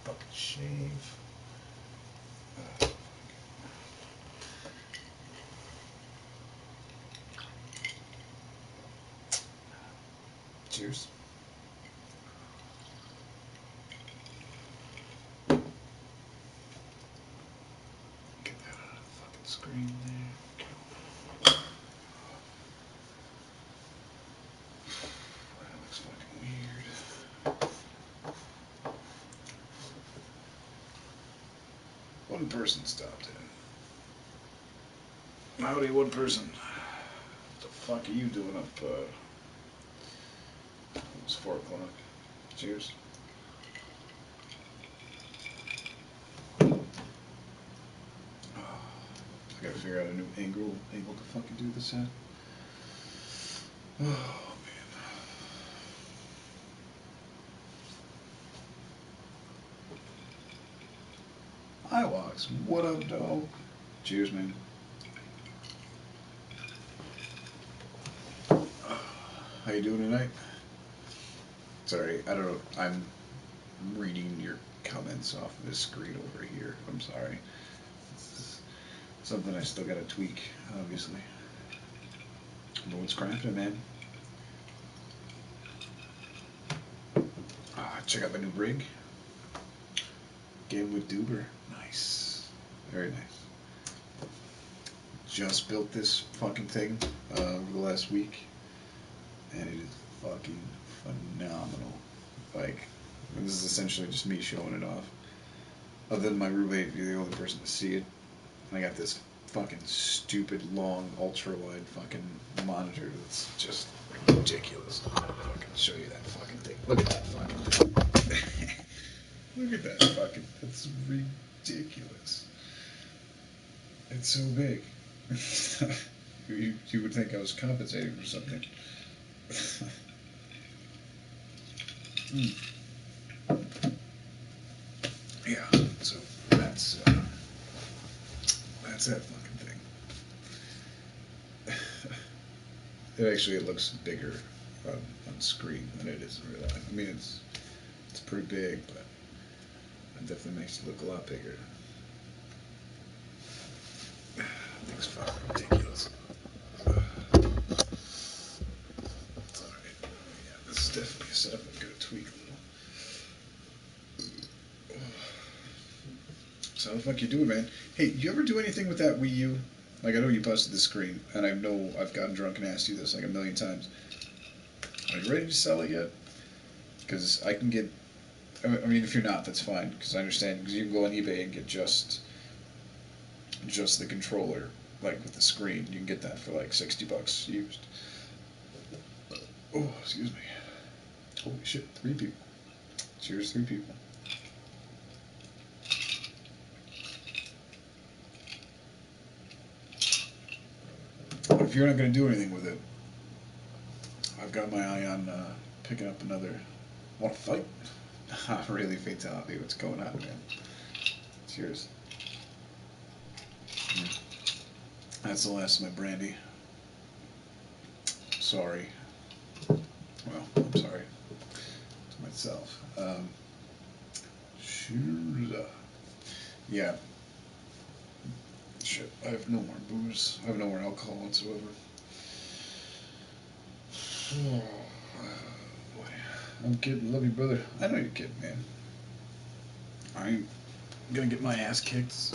Fucking shave. Cheers. Get that out of the fucking screen there. That looks fucking weird. One person stopped in. Howdy, one person. What the fuck are you doing up, it's 4 o'clock. Cheers. I gotta figure out a new angle to fucking do this at. Oh, man. Iwox, what up, dog? Cheers, man. How you doing tonight? Sorry, I don't know. I'm reading your comments off of this screen over here. I'm sorry. It's something I still gotta tweak, obviously. But what's crafting, man? Check out my new rig. Game with Duber. Nice. Very nice. Just built this fucking thing over the last week, and it is fucking phenomenal. Like, this is essentially just me showing it off. Other than my roommate, you're the only person to see it. And I got this fucking stupid long ultra wide fucking monitor that's just ridiculous. I'll fucking show you that fucking thing. Look at that fucking thing. Look at that fucking. That's ridiculous. It's so big. you would think I was compensating for something. Yeah, so that's that fucking thing. It looks bigger on screen than it is in real life. I mean, it's pretty big, but it definitely makes it look a lot bigger. Thing's fucking ridiculous. It's alright. Yeah, this is definitely a setup I'm gonna tweak a little. So how the fuck you doing, man? Hey, you ever do anything with that Wii U? Like, I know you busted the screen, and I know I've gotten drunk and asked you this like a million times. Are you ready to sell it yet? Because I can get. I mean, if you're not, that's fine. Because I understand. Because you can go on eBay and get just the controller, like with the screen. You can get that for like $60 used. Oh, excuse me. Holy shit, 3 people. Cheers, 3 people. But if you're not going to do anything with it, I've got my eye on picking up another. Want to fight? Not really fatality. What's going on, man? Cheers. That's the last of my brandy. Sorry. Well, I'm sorry to myself. Cheers. Yeah. Shit. I have no more booze. I have no more alcohol whatsoever. Oh, boy. I'm kidding. Love you, brother. I know you're kidding, man. I ain't gonna get my ass kicked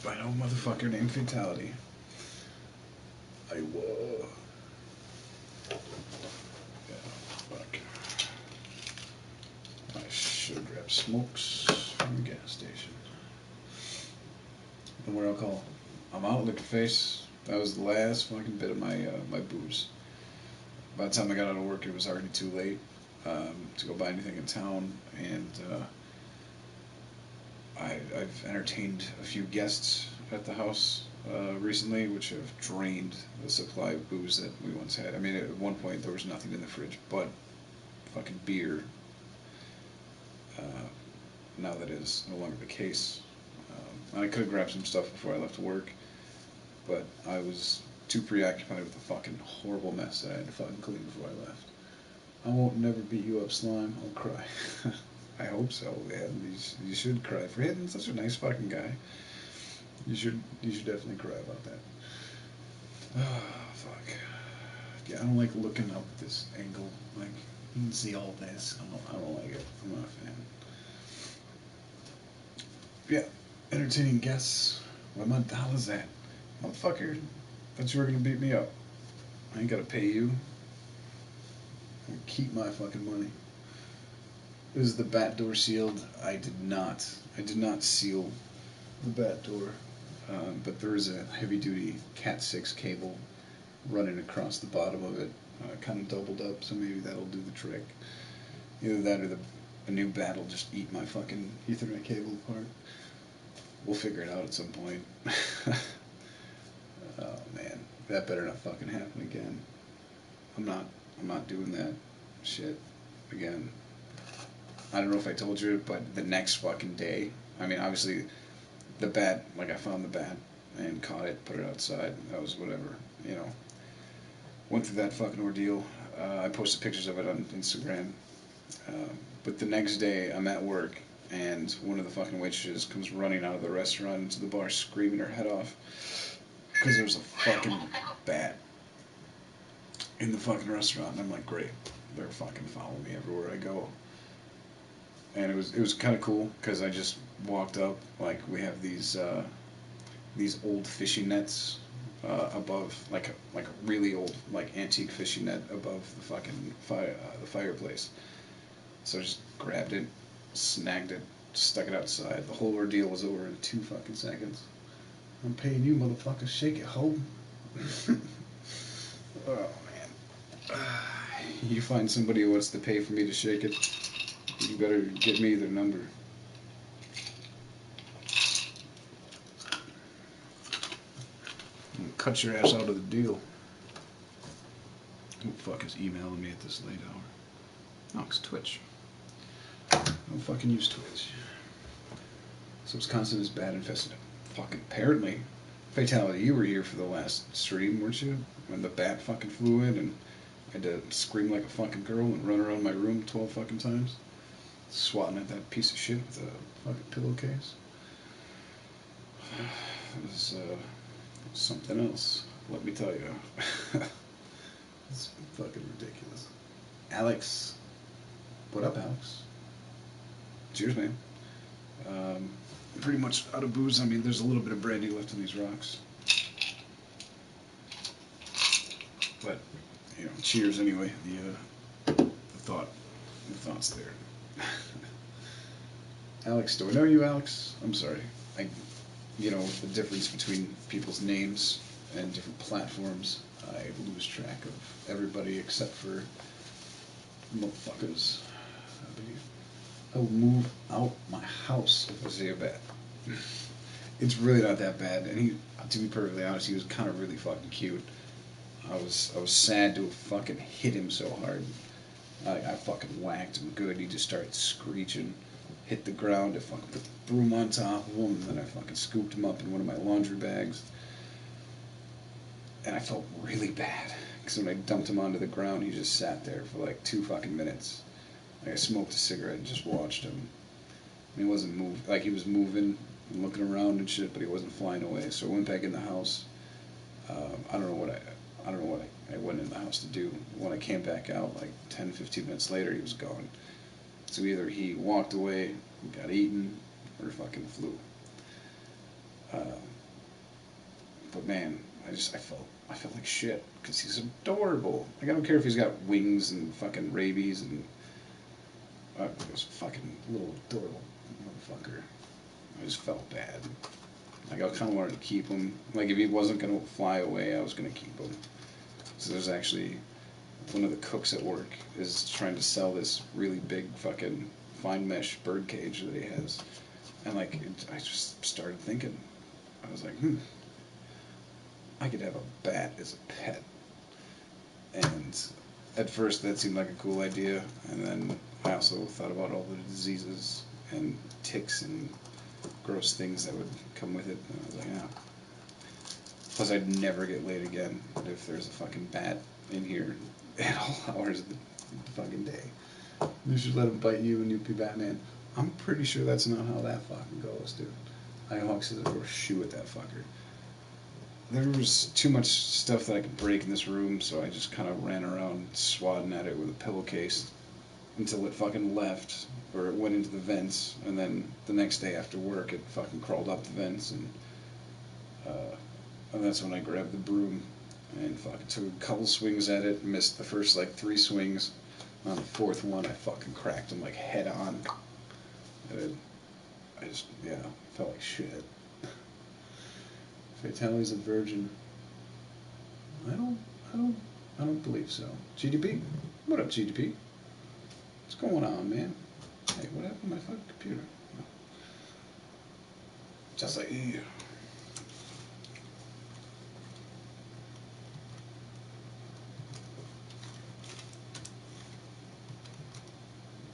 by no motherfucker named Fatality. I will. Yeah, fuck. I should grab smokes from the gas station. No more alcohol. I'm out, liquor face. That was the last fucking bit of my booze. By the time I got out of work, it was already too late to go buy anything in town, and I've entertained a few guests at the house recently, which have drained the supply of booze that we once had. I mean, at one point there was nothing in the fridge but fucking beer. Now that is no longer the case. And I could have grabbed some stuff before I left to work, but I was too preoccupied with the fucking horrible mess that I had to fucking clean before I left. I won't never beat you up, slime. I'll cry. I hope so, man. You should cry for hitting such a nice fucking guy. You should definitely cry about that. Oh, fuck. Yeah, I don't like looking up at this angle. Like, you can see all this. I don't like it. I'm not a fan. Yeah, entertaining guests. What month the hell is that? Motherfucker, thought you were gonna beat me up. I ain't gotta pay you. I keep my fucking money. Is the bat door sealed? I did not. I did not seal the bat door. But there is a heavy duty Cat 6 cable running across the bottom of it, kind of doubled up, so maybe that'll do the trick. Either that or a new bat will just eat my fucking Ethernet cable apart. We'll figure it out at some point. Oh man, that better not fucking happen again. I'm not. I'm not doing that shit again. I don't know if I told you, but the next fucking day, I mean, obviously, the bat, like I found the bat and caught it, put it outside. That was whatever, you know. Went through that fucking ordeal. I posted pictures of it on Instagram. But the next day, I'm at work, and one of the fucking waitresses comes running out of the restaurant into the bar, screaming her head off because there's a fucking bat in the fucking restaurant. And I'm like, great, they're fucking following me everywhere I go. And it was kind of cool because I just walked up, like we have these old fishing nets above, like a really old like antique fishing net above the fucking the fireplace. So I just grabbed it, snagged it, stuck it outside. The whole ordeal was over in 2 fucking seconds. I'm paying you, motherfucker. Shake it, ho. Oh man. You find somebody who wants to pay for me to shake it, you better get me their number. Cut your ass out of the deal. Who the fuck is emailing me at this late hour? Oh, it's Twitch. I don't fucking use Twitch. So Wisconsin is bat infested. Fucking apparently. Fatality, you were here for the last stream, weren't you? When the bat fucking flew in and I had to scream like a fucking girl and run around my room 12 fucking times. Swatting at that piece of shit with a fucking pillowcase. It was something else, let me tell you. It's fucking ridiculous. Alex. What up, Alex? Cheers, man. Pretty much out of booze. I mean, there's a little bit of brandy left in these rocks. But, you know, cheers anyway. The thought's there. Alex, do I know you, Alex? I'm sorry. The difference between people's names and different platforms, I lose track of everybody except for motherfuckers. I will move out my house if I see a bat. It's really not that bad, and he, to be perfectly honest, he was kind of really fucking cute. I was sad to have fucking hit him so hard. I fucking whacked him good. He just started screeching, hit the ground. I fucking threw him on top of him, and then I fucking scooped him up in one of my laundry bags. And I felt really bad, because when I dumped him onto the ground, he just sat there for like 2 fucking minutes. Like I smoked a cigarette and just watched him. And he wasn't moving, like he was moving and looking around and shit, but he wasn't flying away. So I went back in the house. I don't know what I went in the house to do. When I came back out, like 10, 15 minutes later, he was gone. So either he walked away, got eaten, or fucking flew. But man, I felt like shit because he's adorable. Like I don't care if he's got wings and fucking rabies and this fucking little adorable motherfucker. I just felt bad. Like I kind of wanted to keep him. Like if he wasn't gonna fly away, I was gonna keep him. So there's actually one of the cooks at work is trying to sell this really big fucking fine mesh bird cage that he has, and like I just started thinking, I was like, I could have a bat as a pet. And at first that seemed like a cool idea, and then I also thought about all the diseases and ticks and gross things that would come with it, and I was like, yeah. Plus I'd never get laid again if there's a fucking bat in here at all hours of the fucking day. You should let him bite you and you'd be Batman. I'm pretty sure that's not how that fucking goes, dude. I hawks a shoe at that fucker. There was too much stuff that I could break in this room, so I just kind of ran around swatting at it with a pillowcase until it fucking left, or it went into the vents, and then the next day after work, it fucking crawled up the vents, and that's when I grabbed the broom and fucking took a couple swings at it, missed the first like 3 swings. On the 4th one, I fucking cracked him like head on. And I just, yeah, felt like shit. Fatality's a virgin. I don't believe so. GDP? What up, GDP? What's going on, man? Hey, what happened to my fucking computer? Just like you.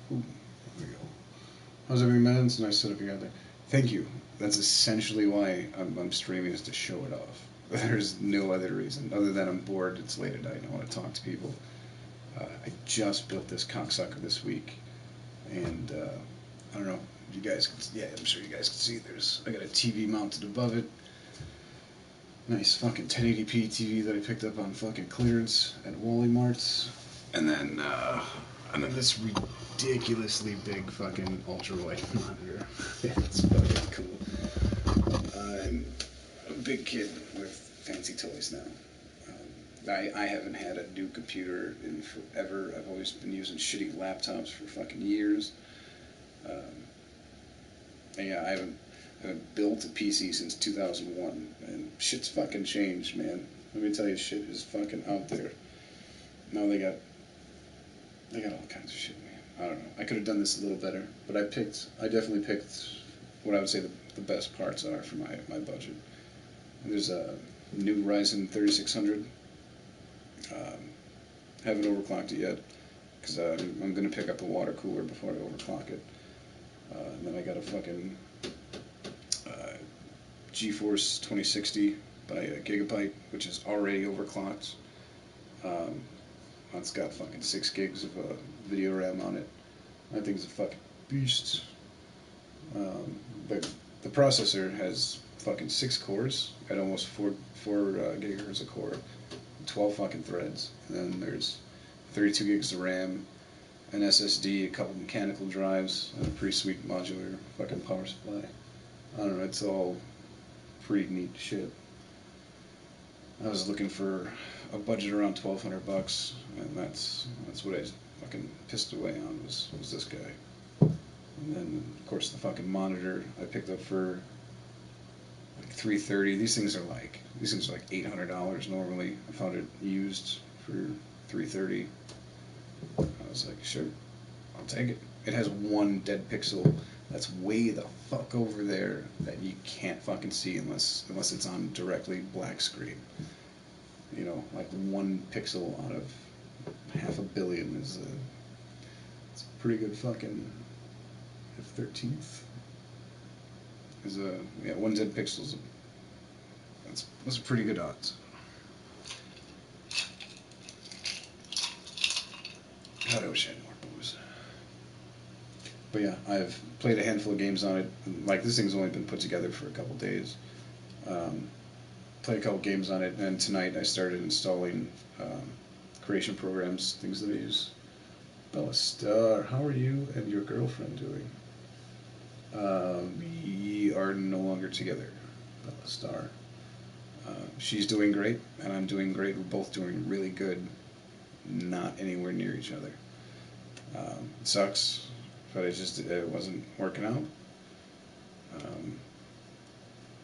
Ooh, there we go. How's everything, man? It's a nice setup you got there. Thank you. That's essentially why I'm streaming, is to show it off. There's no other reason other than I'm bored. It's late at night. I want to talk to people. I just built this cocksucker this week, and I don't know. You guys can, yeah, I'm sure you guys can see. I got a TV mounted above it. Nice fucking 1080p TV that I picked up on fucking clearance at Wally Marts, and then this ridiculously big fucking ultra-wide monitor. It's fucking cool. I'm a big kid with fancy toys now. I haven't had a new computer in forever. I've always been using shitty laptops for fucking years. Yeah, I haven't built a PC since 2001, and shit's fucking changed, man. Let me tell you, shit is fucking out there. Now they got all kinds of shit, man. I don't know. I could have done this a little better, but I definitely picked what I would say the best parts are for my budget. There's a new Ryzen 3600. Haven't overclocked it yet, because I'm going to pick up a water cooler before I overclock it. And then I got a fucking GeForce 2060 by Gigabyte, which is already overclocked. It's got fucking 6 gigs of video RAM on it. That thing's a fucking beast. But the processor has fucking 6 cores at almost 4 gigahertz a core, 12 fucking threads, and then there's 32 gigs of RAM, an SSD, a couple mechanical drives, and a pretty sweet modular fucking power supply. I don't know, it's all pretty neat shit. I was looking for a budget around $1,200, and that's what I fucking pissed away on was this guy. And then of course the fucking monitor I picked up for like $330. These things are like $800 normally. I found it used for $330. I was like, sure, I'll take it. It has one dead pixel that's way the fuck over there that you can't fucking see unless it's on directly black screen. You know, like 1 pixel out of 500 million is it's a pretty good fucking F13th. Is a yeah, 1 dead pixel's that's a pretty good odds. God, I wish I had more booze. But yeah, I've played a handful of games on it. Like, this thing's only been put together for a couple days. Played a couple games on it, and tonight I started installing creation programs, things that I use. Bella Star, how are you and your girlfriend doing? We are no longer together, Bella Star. She's doing great, and I'm doing great. We're both doing really good, not anywhere near each other. It sucks, but it wasn't working out,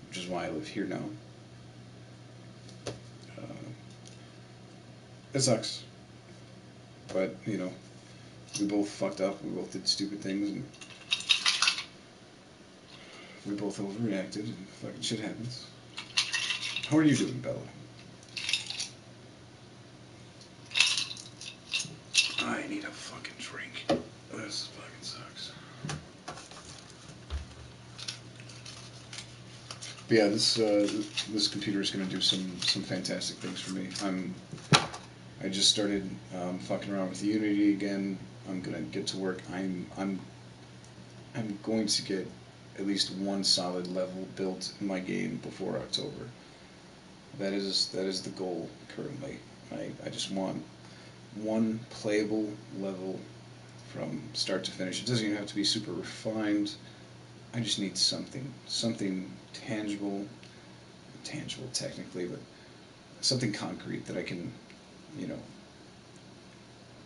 which is why I live here now. It sucks, but you know, we both fucked up. We both did stupid things, and we both overreacted, and fucking shit happens. How are you doing, Bella? I need a fucking drink. This fucking sucks. But yeah, this computer is going to do some fantastic things for me. I just started fucking around with Unity again. I'm gonna get to work. I'm going to get at least one solid level built in my game before October. That is the goal currently. I just want one playable level from start to finish. It doesn't even have to be super refined. I just need something tangible, tangible technically, but something concrete that I can, you know,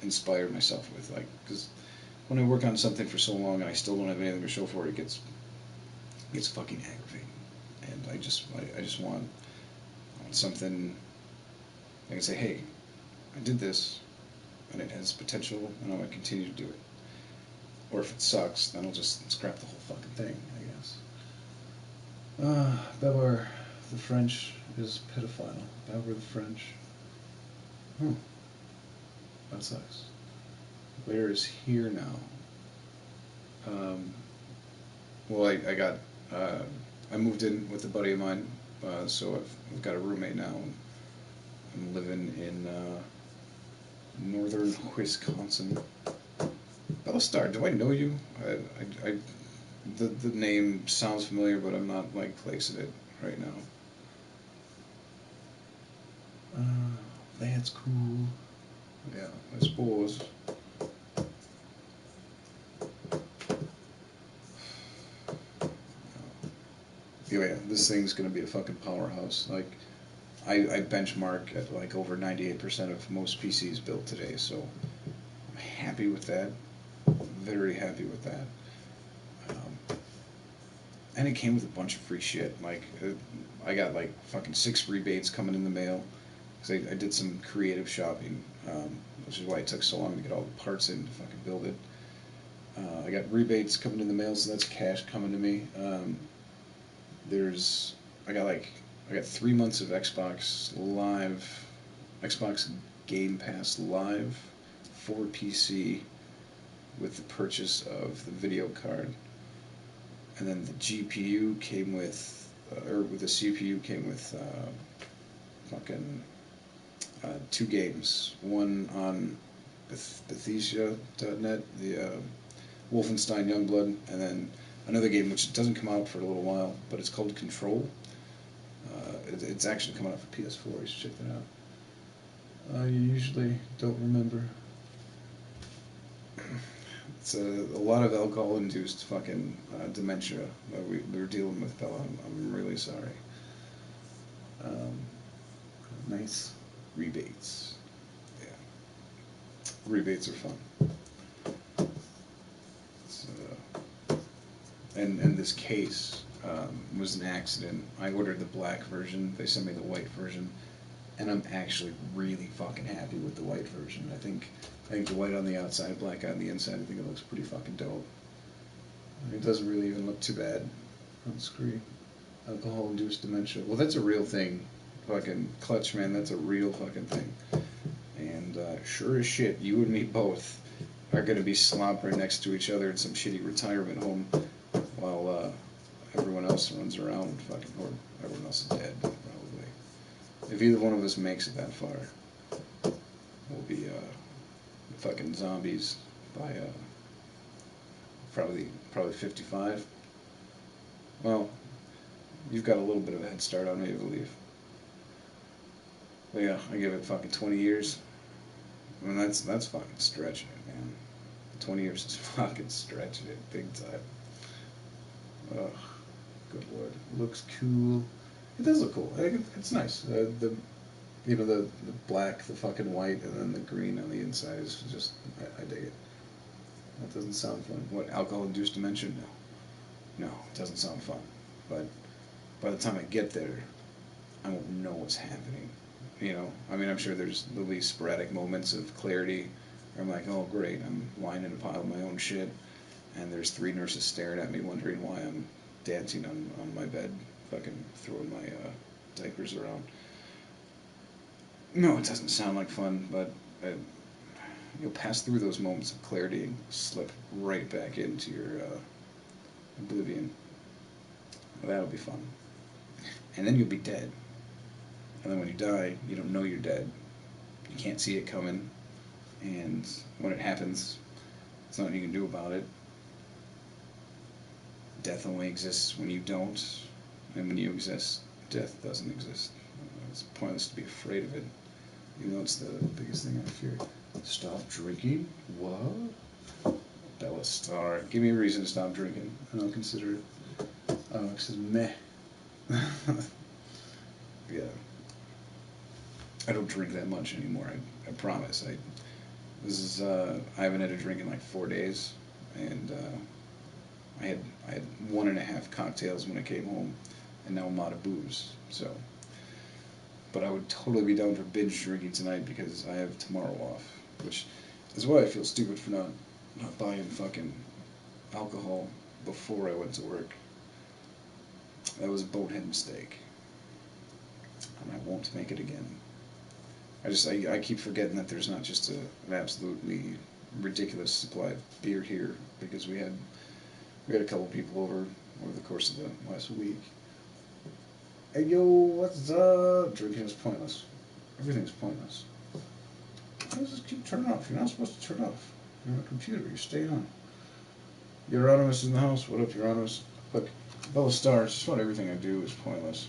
inspire myself with. Like, because when I work on something for so long and I still don't have anything to show for it, it gets fucking aggravating. And I just want something I can say, hey, I did this, and it has potential, and I'm gonna continue to do it. Or if it sucks, then I'll just scrap the whole fucking thing, I guess. Babar, the French is pedophile. Babar the French. Hmm, that sucks. Where is here now? Um, well, I got, uh, I moved in with a buddy of mine, so I've got a roommate now. And I'm living in northern Wisconsin. Bellastar, do I know you? The name sounds familiar, but I'm not like placing it right now. That's cool. Yeah, I suppose. Yeah, this thing's gonna be a fucking powerhouse. Like, I benchmark at like over 98% of most PCs built today, so I'm happy with that. Very happy with that. Um, and it came with a bunch of free shit. Like, I got like fucking 6 rebates coming in the mail because I did some creative shopping, which is why it took so long to get all the parts in to fucking build it. I got rebates coming in the mail, so that's cash coming to me. There's I got like I got 3 months of Xbox Live, Xbox Game Pass Live for PC with the purchase of the video card, and then the GPU came with, or with the CPU came with fucking 2 games. One on Bethesda.net, the Wolfenstein Youngblood, and then another game which doesn't come out for a little while, but it's called Control. It's actually coming out for PS4. You should check that out. I usually don't remember. It's a lot of alcohol-induced fucking dementia that we were dealing with, Bella. I'm really sorry. Um, nice rebates. Yeah, rebates are fun. It's, and this case was an accident. I ordered the black version. They sent me the white version, and I'm actually really fucking happy with the white version. I think the white on the outside, black on the inside. I think it looks pretty fucking dope. It doesn't really even look too bad on screen. Alcohol-induced dementia. Well, that's a real thing. Fucking clutch, man. That's a real fucking thing. And sure as shit, you and me both are gonna be slobbering next to each other in some shitty retirement home while everyone else runs around fucking, or everyone else is dead, probably. If either one of us makes it that far, we'll be fucking zombies by probably 55. Well, you've got a little bit of a head start on me, I believe. But yeah, I give it fucking 20 years. I mean, that's fucking stretching it, man. 20 years is fucking stretching it big time. Ugh, good lord. Looks cool. It does look cool. It's nice. The black, the fucking white, and then the green on the inside is just, I dig it. That doesn't sound fun. What, alcohol-induced dementia? No. No, it doesn't sound fun. But by the time I get there, I won't know what's happening. You know, I mean, I'm sure there'll be sporadic moments of clarity where I'm like, oh great, I'm lying in a pile of my own shit, and there's 3 nurses staring at me, wondering why I'm dancing on my bed, fucking throwing my diapers around. No, it doesn't sound like fun, but you'll pass through those moments of clarity and slip right back into your oblivion. Well, that'll be fun. And then you'll be dead. And then when you die, you don't know you're dead. You can't see it coming. And when it happens, There's nothing you can do about it. Death only exists when you don't, and when you exist, death doesn't exist. It's pointless to be afraid of it, even though it's the biggest thing I fear. Stop drinking? What? Bella Star. Give me a reason to stop drinking, and I'll consider it. Because meh. Yeah. I don't drink that much anymore. I promise. I haven't had a drink in like 4 days, and I had 1.5 cocktails when I came home, and now I'm out of booze. So, but I would totally be down for binge drinking tonight because I have tomorrow off, which is why I feel stupid for not buying fucking alcohol before I went to work. That was a bonehead mistake, and I won't make it again. I keep forgetting that there's not just an absolutely ridiculous supply of beer here because we had a couple people over the course of the last week. Hey yo, what's up? Drinking is pointless. Everything's pointless. Just keep turning off. You're not supposed to turn off. You're on a computer. You're staying on. Euronymous in the house. What up, Euronymous? Look, Bella Stars. Just about everything I do is pointless.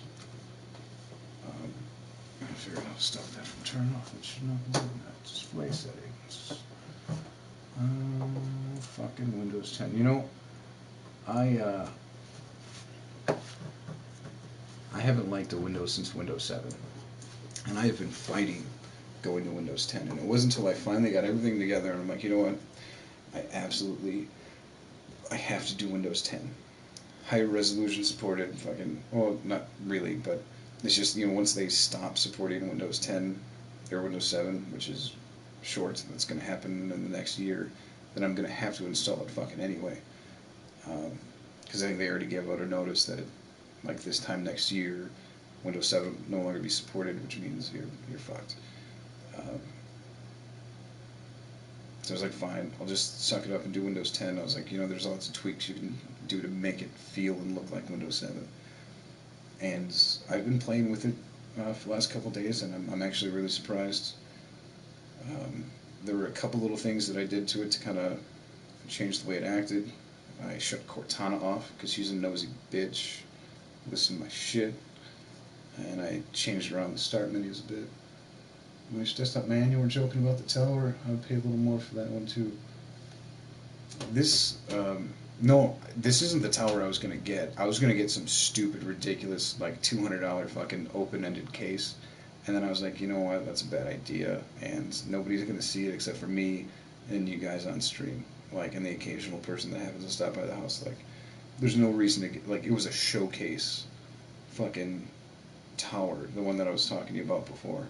I figured out how to stop that from turning off. It should not be doing that. Display settings. Fucking Windows 10. You know, I haven't liked a Windows since Windows 7, and I have been fighting going to Windows 10. And it wasn't until I finally got everything together, and I'm like, you know what? I have to do Windows 10. Higher resolution supported. Fucking, well, not really, but it's just, once they stop supporting Windows 10 or Windows 7, which is short, that's going to happen in the next year, then I'm going to have to install it fucking anyway. Because I think they already gave out a notice that, like, this time next year, Windows 7 will no longer be supported, which means you're fucked. So I was like, fine, I'll just suck it up and do Windows 10. I was like, there's lots of tweaks you can do to make it feel and look like Windows 7. And I've been playing with it for the last couple of days, and I'm actually really surprised. There were a couple little things that I did to it to kind of change the way it acted. I shut Cortana off because she's a nosy bitch. Listen to my shit. And I changed around the start menus a bit. Which desktop man, you were joking about the tower. I would pay a little more for that one too. No, this isn't the tower I was gonna get. I was gonna get some stupid, ridiculous, like $200 fucking open-ended case, and then I was like, you know what? That's a bad idea, and nobody's gonna see it except for me and you guys on stream, like, and the occasional person that happens to stop by the house. Like, there's no reason to get, like, it was a showcase, fucking tower, the one that I was talking to you about before.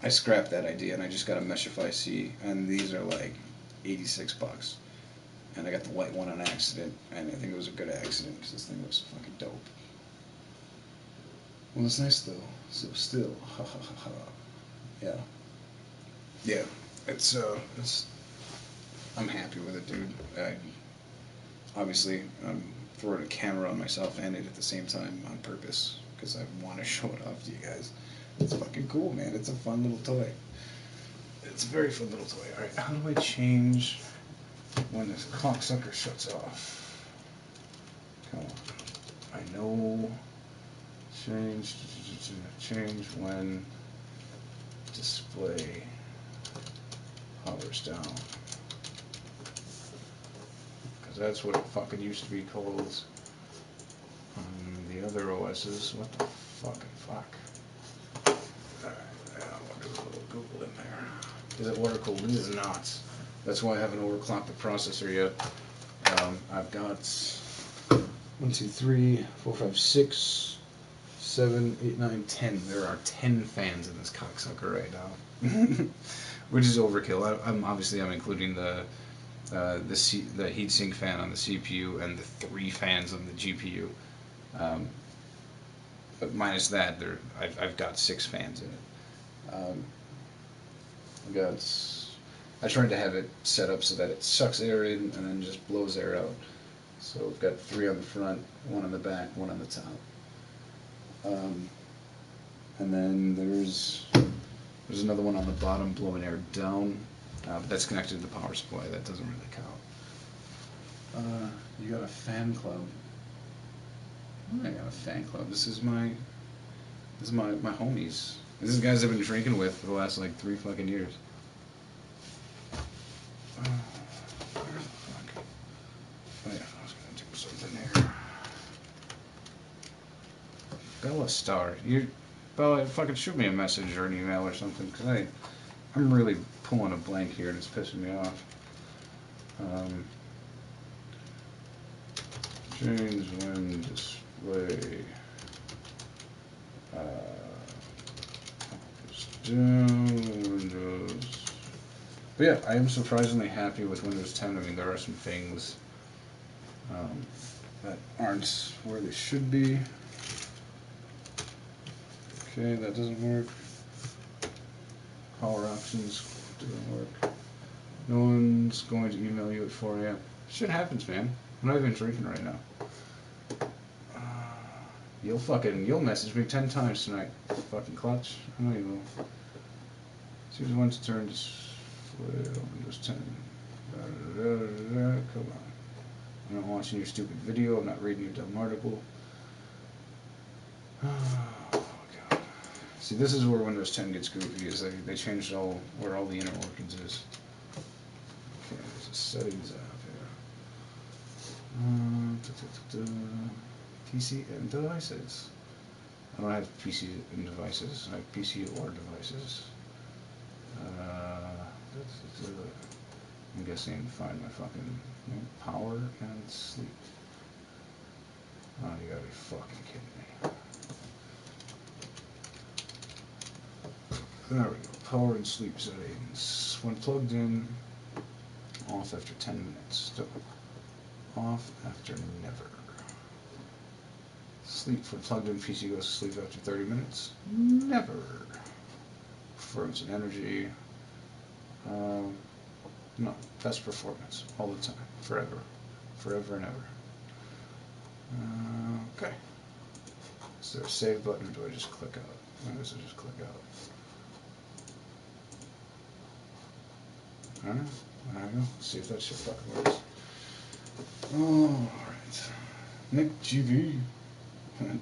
I scrapped that idea and I just got a Meshify C, and these are like $86. And I got the white one on accident, and I think it was a good accident because this thing looks fucking dope. Well, it's nice though. So still, ha ha ha ha. Yeah. Yeah. It's I'm happy with it, dude. Obviously, I'm throwing a camera on myself and it at the same time on purpose because I want to show it off to you guys. It's fucking cool, man. It's a fun little toy. It's a very fun little toy. Alright, how do I change when this cocksucker shuts off? Come on. I know. Change when display hovers down. Because that's what it fucking used to be called on the other OSs. What the fucking fuck? I'll do a little Google in there. Is it water cooled? It is not. That's why I haven't overclocked the processor yet. I've got 1, 2, 3, 4, 5, 6, 7, 8, 9, 10. There are 10 fans in this cocksucker right now, which is overkill. I'm including the heatsink fan on the CPU and the 3 fans on the GPU. But minus that, I've got 6 fans in it. I tried to have it set up so that it sucks air in and then just blows air out. So we've got 3 on the front, 1 on the back, 1 on the top. And then there's another one on the bottom blowing air down. But that's connected to the power supply. That doesn't really count. You got a fan club. I got a fan club. This is my homies. This is guys I've been drinking with for the last like 3 fucking years. Where the fuck? Oh yeah, I was gonna do something here. Bella Star, Bella, fucking shoot me a message or an email or something, cause I'm really pulling a blank here and it's pissing me off. Change when display. Windows. But yeah, I am surprisingly happy with Windows 10. I mean, there are some things that aren't where they should be. Okay, that doesn't work. Power options doesn't work. No one's going to email you at 4 a.m. Shit happens, man. I'm not even drinking right now. You'll message me 10 times tonight. Fucking clutch. I know you will. Choose when to turn display on Windows 10. Come on. I'm not watching your stupid video. I'm not reading your dumb article. Oh, God. See, this is where Windows 10 gets goofy, is they changed where all the inner workings is. Okay, there's a settings app here. PC and devices. I don't have PC and devices. I have PC or devices. I'm guessing find my fucking power and sleep. Oh, you gotta be fucking kidding me. There we go. Power and sleep settings. When plugged in, off after 10 minutes. Still off after never. Sleep for plugged in PC goes to sleep after 30 minutes. Never. Performance and energy. No, best performance all the time, forever and ever. Okay. Is there a save button or do I just click out? I guess I just click out. I don't know. See if that shit fucking works. Alright. Nick GV.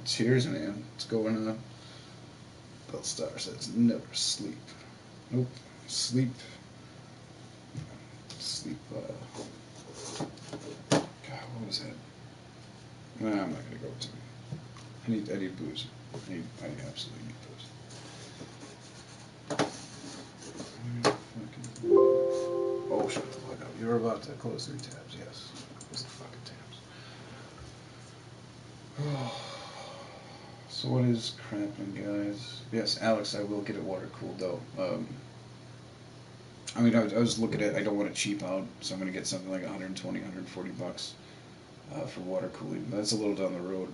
Cheers, man. What's going on? Bellstar says never sleep. Nope. Sleep. God, what was that? Nah, I'm not gonna go to it. I need booze. I absolutely need booze. Oh, shut the fuck up. You're about to close 3 tabs, yes. Close the fucking tabs. So what is crapping, guys? Yes, Alex, I will get it water cooled though. I mean, I was looking at, I don't want to cheap out, so I'm going to get something like 120, 140 bucks for water cooling. That's a little down the road.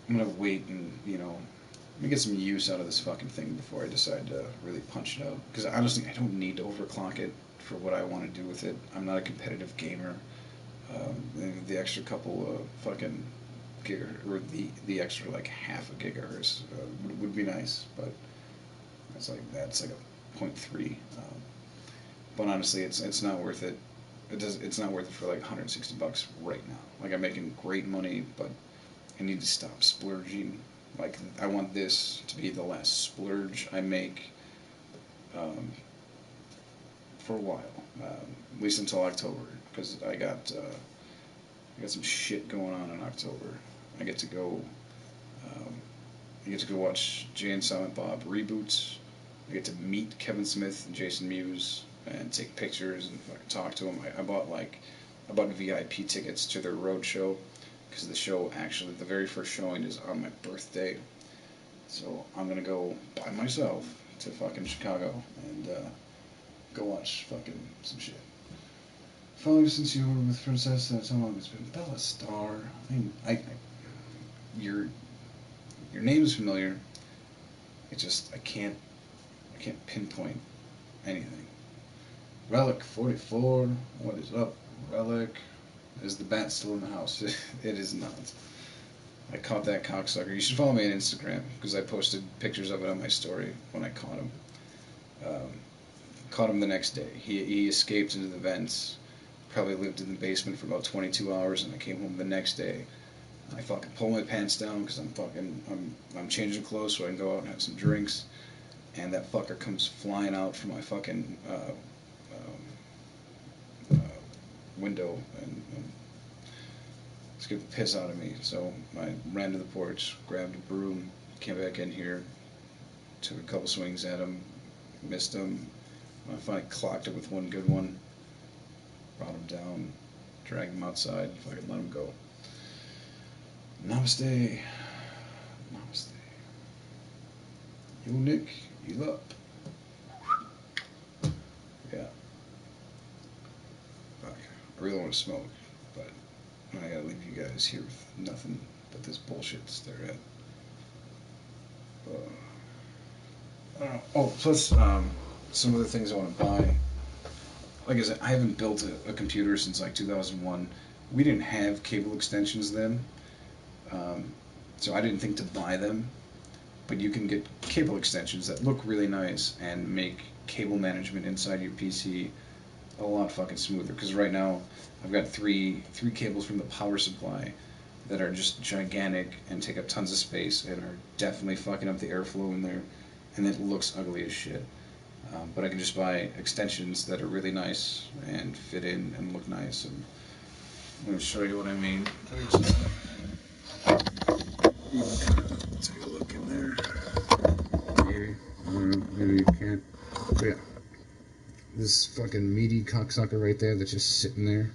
I'm going to wait and, let me get some use out of this fucking thing before I decide to really punch it out. Because honestly, I don't need to overclock it for what I want to do with it. I'm not a competitive gamer. The extra couple of fucking gigahertz, or the extra like half a gigahertz would be nice, but that's like a 0.3. But honestly, it's not worth it. It's not worth it for like 160 bucks right now. Like I'm making great money, but I need to stop splurging. Like I want this to be the last splurge I make for a while, at least until October, because I got some shit going on in October. I get to go. Um, I get to go watch Jay and Silent Bob reboots. I get to meet Kevin Smith and Jason Mewes and take pictures and fucking talk to them. I bought VIP tickets to their road show because the show actually the very first showing is on my birthday. So I'm gonna go by myself to fucking Chicago and go watch fucking some shit. Probably since you were with Princess, that's how long it's been. Bella Star. I mean, your name is familiar. It just I can't pinpoint anything. Relic 44. What is up, Relic? Is the bat still in the house? It is not. I caught that cocksucker. You should follow me on Instagram because I posted pictures of it on my story when I caught him. Caught him the next day. He escaped into the vents. Probably lived in the basement for about 22 hours, and I came home the next day. I fucking pull my pants down because I'm changing clothes so I can go out and have some drinks, and that fucker comes flying out from my fucking window and scared the piss out of me. So I ran to the porch, grabbed a broom, came back in here, took a couple swings at him, missed him. I finally clocked it with one good one, brought him down, dragged him outside, fucking let him go. Namaste. Namaste. Yo, Nick, you up? Yeah. Fuck. I really want to smoke, but I gotta leave you guys here with nothing but this bullshit to stare at. I don't know. Oh, plus, some of the things I want to buy. Like I said, I haven't built a computer since like 2001. We didn't have cable extensions then, so I didn't think to buy them. But you can get cable extensions that look really nice and make cable management inside your PC a lot fucking smoother. Because right now, I've got three cables from the power supply that are just gigantic and take up tons of space and are definitely fucking up the airflow in there, and it looks ugly as shit. But I can just buy extensions that are really nice and fit in and look nice. And I'm going to show you what I mean. Take a look in there. Maybe. I don't know. Maybe you can't. But yeah. This fucking meaty cocksucker right there that's just sitting there.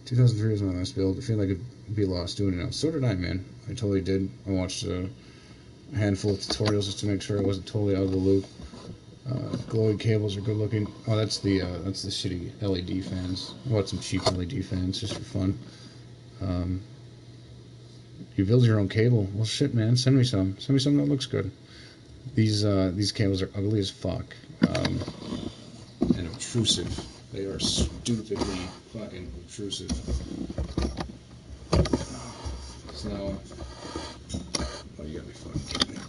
2003 was my last build. I feel like I'd be lost doing it now. So did I, man. I totally did. I watched a handful of tutorials just to make sure I wasn't totally out of the loop. Glowing cables are good looking. Oh, that's the shitty LED fans. I bought some cheap LED fans just for fun. You build your own cable. Well, shit, man. Send me some. Send me something that looks good. These cables are ugly as fuck. And obtrusive. They are stupidly fucking obtrusive. So, oh, you gotta be fucking kidding me.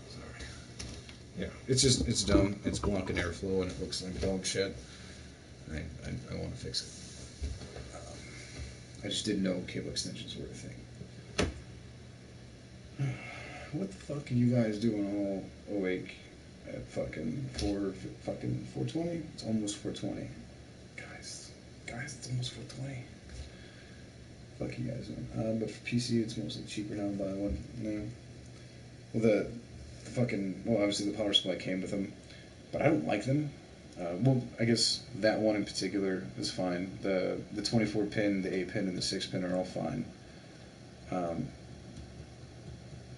Sorry. Yeah, it's dumb. It's blocking airflow and it looks like dog shit. I want to fix it. I just didn't know cable extensions were a thing. What the fuck are you guys doing all awake at fucking 420? It's almost 420. Guys, it's almost 420. Fuck you guys, man. But for PC, it's mostly cheaper now to buy one. No. Well, the fucking, well, obviously the power supply came with them, but I don't like them. Well, I guess that one in particular is fine. The 24 pin, the 8 pin, and the 6 pin are all fine.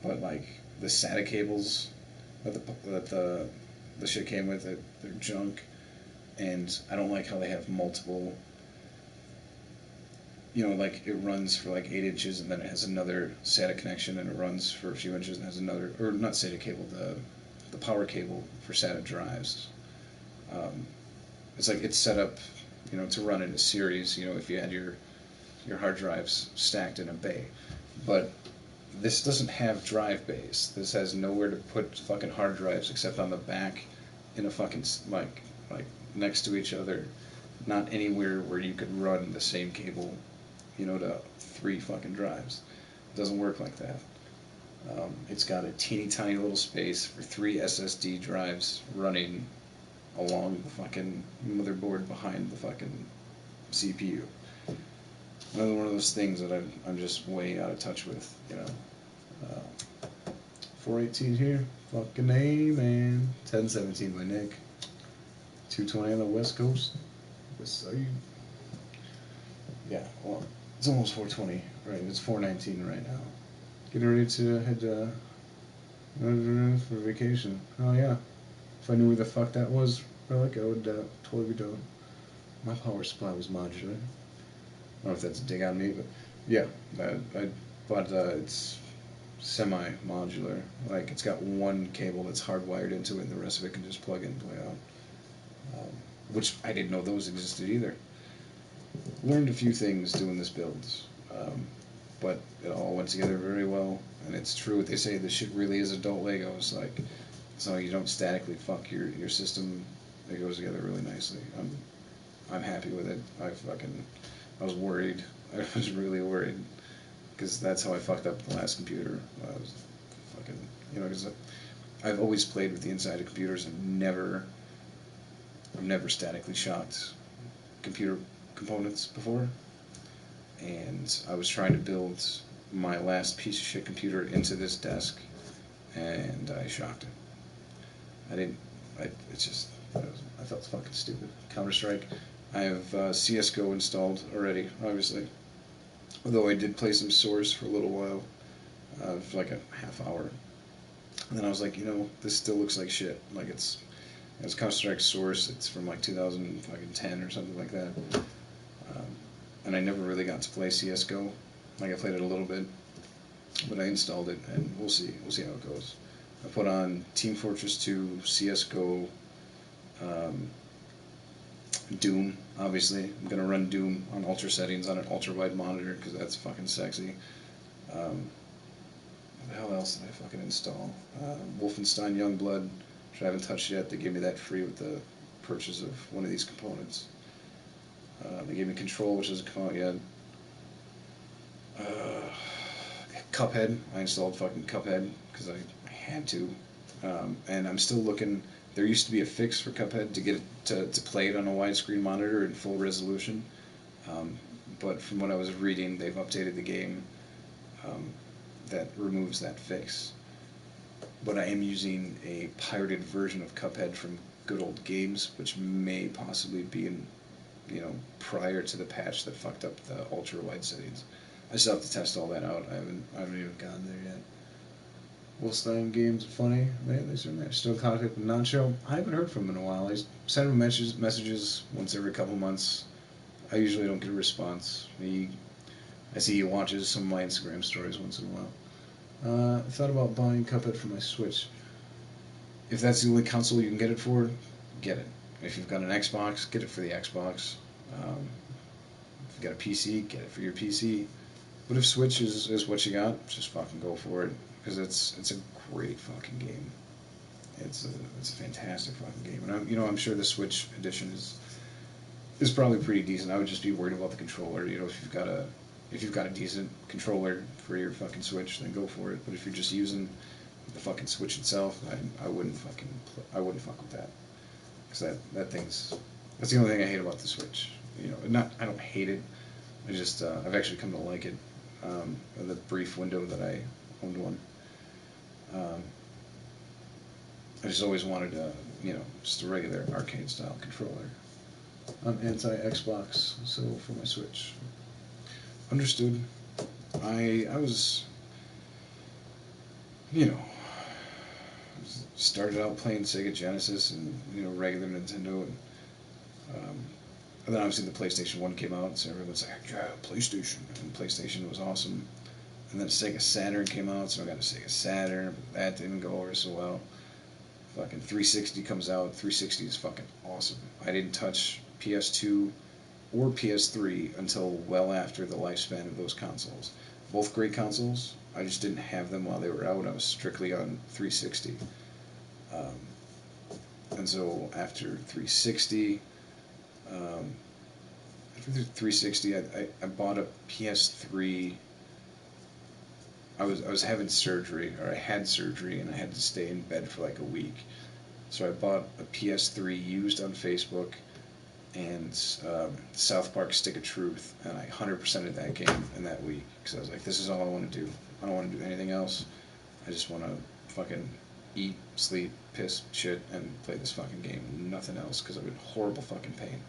But like the SATA cables that the shit came with, they're junk, and I don't like how they have multiple. You know, like it runs for like 8 inches, and then it has another SATA connection, and it runs for a few inches, and has another, or not SATA cable, the power cable for SATA drives. It's like it's set up, you know, to run in a series. You know, if you had your hard drives stacked in a bay, but this doesn't have drive bays. This has nowhere to put fucking hard drives except on the back, in a fucking like next to each other. Not anywhere where you could run the same cable, you know, to 3 fucking drives. It doesn't work like that. It's got a teeny tiny little space for 3 SSD drives running along the fucking motherboard behind the fucking CPU. Another one of those things that I'm just way out of touch with, you know. 418 here, fucking A, man. 1017 by Nick. 220 on the West Coast. West Side. Yeah, well, it's almost 420, right? It's 419 right now. Getting ready to head for vacation. Oh yeah. If I knew where the fuck that was, relic, I would totally be doing. My power supply was modular. I don't know if that's a dig on me, but yeah, I bought it's semi-modular. Like it's got one cable that's hardwired into it, and the rest of it can just plug in and play out. Which I didn't know those existed either. Learned a few things doing this build. but it all went together very well. And it's true what they say, this shit really is adult Legos. Like, so you don't statically fuck your system. It goes together really nicely. I'm happy with it. I was worried. I was really worried because that's how I fucked up the last computer. I was fucking, because I've always played with the inside of computers and I've never statically shocked computer components before. And I was trying to build my last piece of shit computer into this desk, and I shocked it. I didn't. It's just. I felt fucking stupid. Counter Strike. I have CS:GO installed already, obviously. Although I did play some Source for a little while, for like a half hour. And then I was like, this still looks like shit. Like it's Counter Strike Source. It's from like 2010 or something like that. And I never really got to play CS:GO. Like I played it a little bit, but I installed it, and we'll see how it goes. I put on Team Fortress 2, CS:GO, Doom. Obviously, I'm gonna run Doom on ultra settings on an ultra wide monitor because that's fucking sexy. What the hell else did I fucking install? Wolfenstein Youngblood, which I haven't touched yet. They gave me that free with the purchase of one of these components. They gave me Control, which doesn't come out yet. Cuphead. I installed fucking Cuphead because I had to. And I'm still looking. There used to be a fix for Cuphead to get it to play it on a widescreen monitor in full resolution. But from what I was reading, they've updated the game that removes that fix. But I am using a pirated version of Cuphead from Good Old Games, which may possibly be prior to the patch that fucked up the ultra wide settings. I still have to test all that out. I haven't even gotten there yet. Wolfenstein Games funny. They certainly are still in contact with Nacho. I haven't heard from him in a while. I send him messages once every couple months. I usually don't get a response. I see he watches some of my Instagram stories once in a while. I thought about buying Cuphead for my Switch. If that's the only console you can get it for, get it. If you've got an Xbox, get it for the Xbox. If you've got a PC, get it for your PC. But if Switch is what you got, just fucking go for it. Because it's a great fucking game. It's a fantastic fucking game. And I'm sure the Switch edition is probably pretty decent. I would just be worried about the controller. If you've got a decent controller for your fucking Switch, then go for it. But if you're just using the fucking Switch itself, I wouldn't fuck with that. Because that's the only thing I hate about the Switch. I don't hate it. I've actually come to like it. The brief window that I owned one. I just always wanted just a regular arcade style controller. I'm anti-Xbox, so for my Switch. Understood. I was, started out playing Sega Genesis and regular Nintendo, and then obviously the PlayStation 1 came out, so everyone's like, yeah, PlayStation, and PlayStation was awesome. And then Sega Saturn came out, so I got a Sega Saturn, but that didn't go over so well. Fucking 360 comes out, 360 is fucking awesome. I didn't touch PS2 or PS3 until well after the lifespan of those consoles. Both great consoles, I just didn't have them while they were out. I was strictly on 360. And so after 360, I bought a PS3. I was having surgery, or I had surgery, and I had to stay in bed for like a week. So I bought a PS3 used on Facebook, and South Park Stick of Truth, and I 100%ed that game in that week because I was like, this is all I want to do. I don't want to do anything else. I just want to fucking eat, sleep, piss, shit, and play this fucking game. Nothing else because I'm in horrible fucking pain.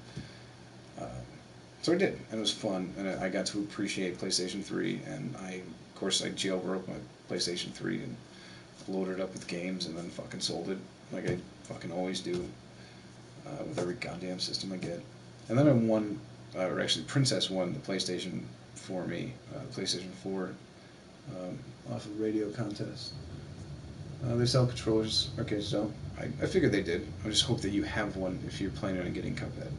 So I did, and it was fun, and I got to appreciate PlayStation 3, and of course, I jailbroke my PlayStation 3 and loaded it up with games, and then fucking sold it, like I fucking always do, with every goddamn system I get. And then I won, or actually Princess won the PlayStation for me, PlayStation 4, off of radio contest. They sell controllers, arcade style. I figured they did. I just hope that you have one if you're planning on getting Cuphead.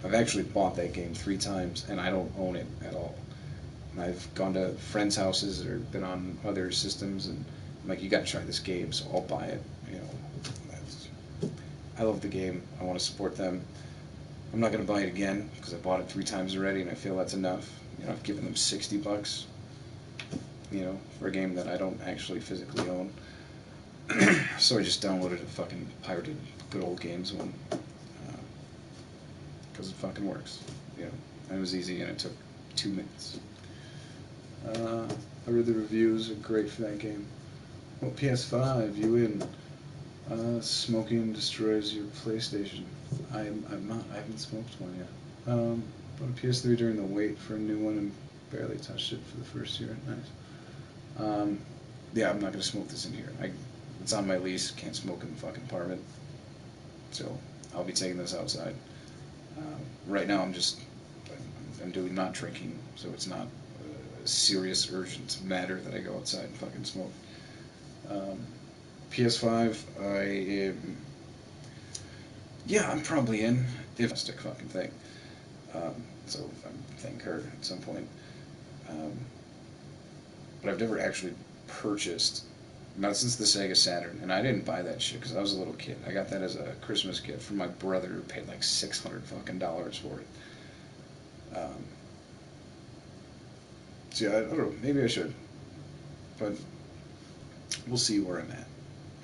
I've actually bought that game 3 times, and I don't own it at all. And I've gone to friends' houses or been on other systems, and I'm like, you got to try this game, so I'll buy it. You know, that's, I love the game. I want to support them. I'm not going to buy it again because I bought it 3 times already, and I feel that's enough. You know, I've given them $60, you know, for a game that I don't actually physically own. So I just downloaded a fucking pirated Good Old Games one because it fucking works. You know, and it was easy, and it took 2 minutes. I read the reviews are great for that game. Well, PS5, you in. Smoking destroys your PlayStation. I'm not. I haven't smoked one yet. Bought a PS3 during the wait for a new one and barely touched it for the first year. Nice. Yeah, I'm not gonna smoke this in here. It's on my lease. Can't smoke in the fucking apartment. So I'll be taking this outside. Right now, I'm doing not drinking, so it's not a serious, urgent matter that I go outside and fucking smoke. PS5, I am. Yeah, I'm probably in. If I stick fucking thing. So I thank her at some point. Um, but I've never actually purchased, not since the Sega Saturn, and I didn't buy that shit because I was a little kid. I got that as a Christmas gift from my brother who paid like $600 fucking for it. So yeah, I don't know. Maybe I should, but we'll see where I'm at.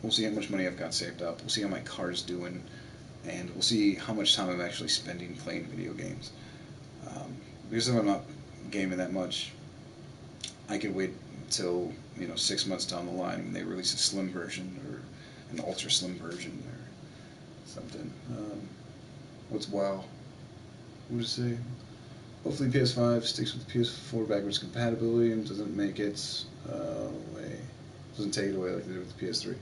We'll see how much money I've got saved up. We'll see how my car's doing, and we'll see how much time I'm actually spending playing video games. Because if I'm not gaming that much, I could wait until 6 months down the line when they release a slim version or an ultra slim version or something. What's WoW? What would it say? Hopefully PS5 sticks with PS4 backwards compatibility and doesn't make it away. Doesn't take it away like they did with the PS3.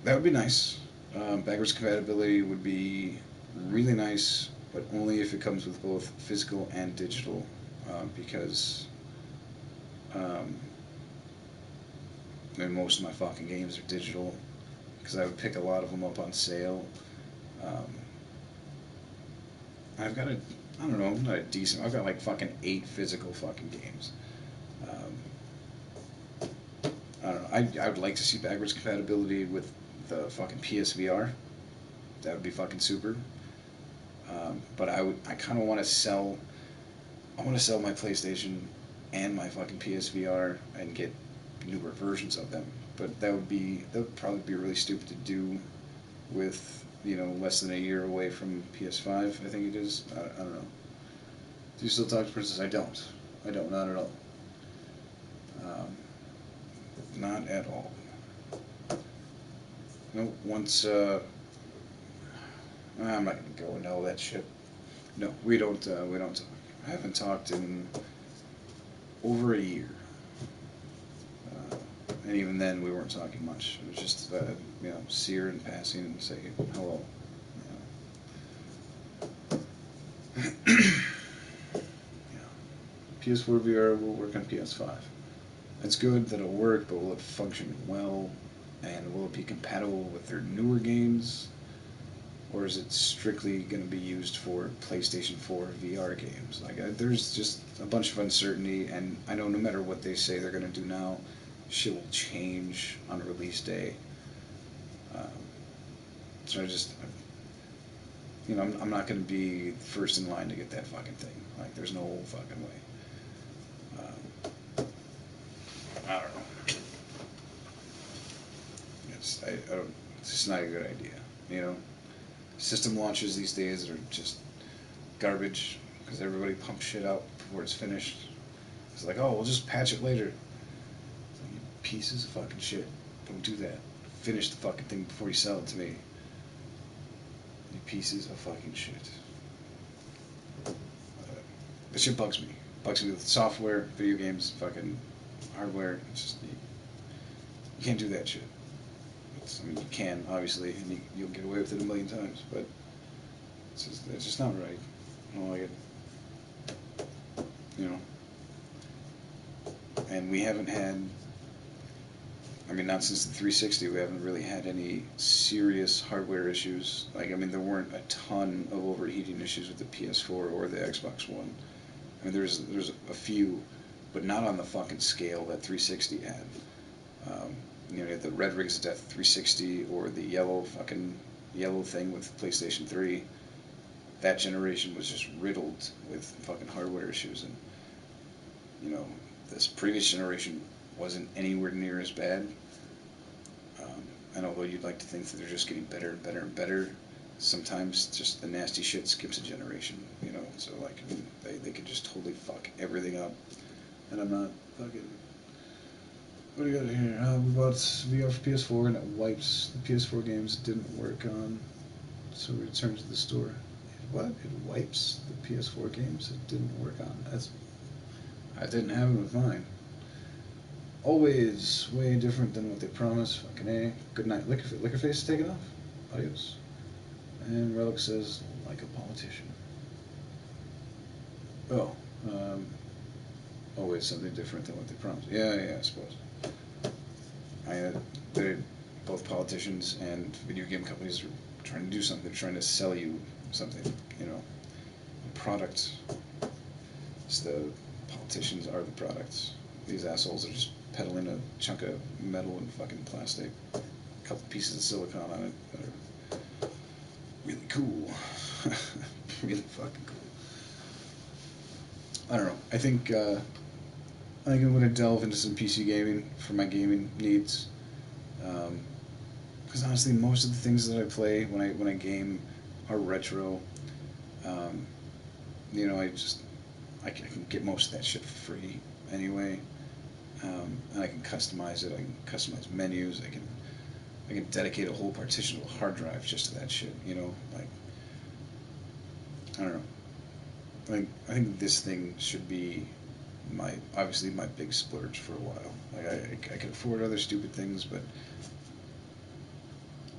That would be nice. Backwards compatibility would be really nice, but only if it comes with both physical and digital, because most of my fucking games are digital, because I would pick a lot of them up on sale. Um, I've got I don't know, not a decent, I've got like fucking 8 physical fucking games. I don't know, I would like to see backwards compatibility with the fucking PSVR. That would be fucking super. But I kind of want to sell. I want to sell my PlayStation and my fucking PSVR and get newer versions of them. But that would probably be really stupid to do with less than a year away from PS5. I think it is. I don't know. Do you still talk to Princess? I don't. I don't. Not at all. Not at all. No. Once. I'm not gonna go into all that shit. No, we don't. We don't talk. I haven't talked in over a year, and even then we weren't talking much. It was just see her in passing and say hello. Yeah. PS4 VR will work on PS5. It's good that it'll work, but will it function well? And will it be compatible with their newer games? Or is it strictly going to be used for PlayStation 4 VR games? There's just a bunch of uncertainty, and I know no matter what they say they're going to do now, shit will change on release day. So I'm not going to be first in line to get that fucking thing. Like, there's no fucking way. I don't know. I don't. It's just not a good idea. System launches these days are just garbage because everybody pumps shit out before it's finished. It's like, oh, we'll just patch it later. It's like, you pieces of fucking shit. Don't do that. Finish the fucking thing before you sell it to me. You pieces of fucking shit. This shit bugs me. Bugs me with software, video games, fucking hardware. It's just you can't do that shit. You can, obviously, and you'll get away with it a million times, but it's just not right. I don't like it. And we haven't had, not since the 360, we haven't really had any serious hardware issues. There weren't a ton of overheating issues with the PS4 or the Xbox One. I mean, there's a few, but not on the fucking scale that 360 had. You had the Red Rings of Death 360 or the yellow thing with PlayStation 3. That generation was just riddled with fucking hardware issues, and this previous generation wasn't anywhere near as bad. And although you'd like to think that they're just getting better and better and better, sometimes just the nasty shit skips a generation. So like they could just totally fuck everything up, and I'm not fucking. What do you got here? We bought VR for PS4 and it wipes the PS4 games it didn't work on, so we returned to the store. What? It wipes the PS4 games it didn't work on. I didn't have it with mine. Always way different than what they promised. Fucking A. Good night. Liquorface is taking off. Adios. And Relic says, like a politician. Oh. Always something different than what they promised. Yeah, I suppose. They're both politicians and video game companies are trying to do something. They're trying to sell you something, a product. It's the politicians are the products. These assholes are just peddling a chunk of metal and fucking plastic, a couple pieces of silicon on it that are really cool. Really fucking cool. I don't know. I think I'm going to delve into some PC gaming for my gaming needs. Because honestly, most of the things that I play when I game are retro. I can get most of that shit for free anyway, and I can customize it. I can customize menus. I can dedicate a whole partition of a hard drive just to that shit. Like I don't know. I think this thing should be obviously my big splurge for a while. Like I can afford other stupid things, but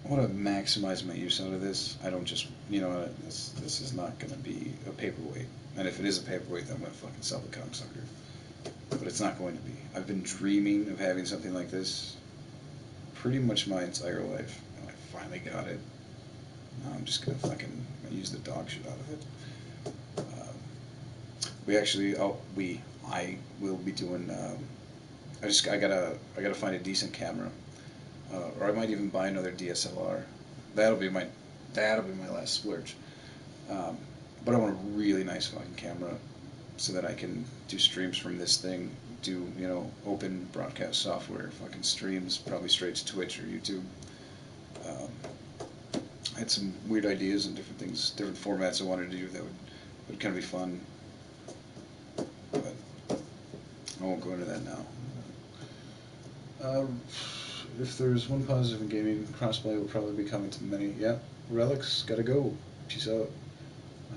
I want to maximize my use out of this. I don't just, this is not going to be a paperweight. And if it is a paperweight, then I'm going to fucking sell the cocksucker. But it's not going to be. I've been dreaming of having something like this pretty much my entire life. And I finally got it. Now I'm just going to fucking use the dog shit out of it. I will be doing, I gotta find a decent camera. Or I might even buy another DSLR. That'll be my last splurge. But I want a really nice fucking camera so that I can do streams from this thing. Do open broadcast software, fucking streams, probably straight to Twitch or YouTube. I had some weird ideas and different things, different formats I wanted to do that would kind of be fun. But I won't go into that now. If there's one positive in gaming, crossplay will probably be coming to many. Yeah, Relics, gotta go. Peace out.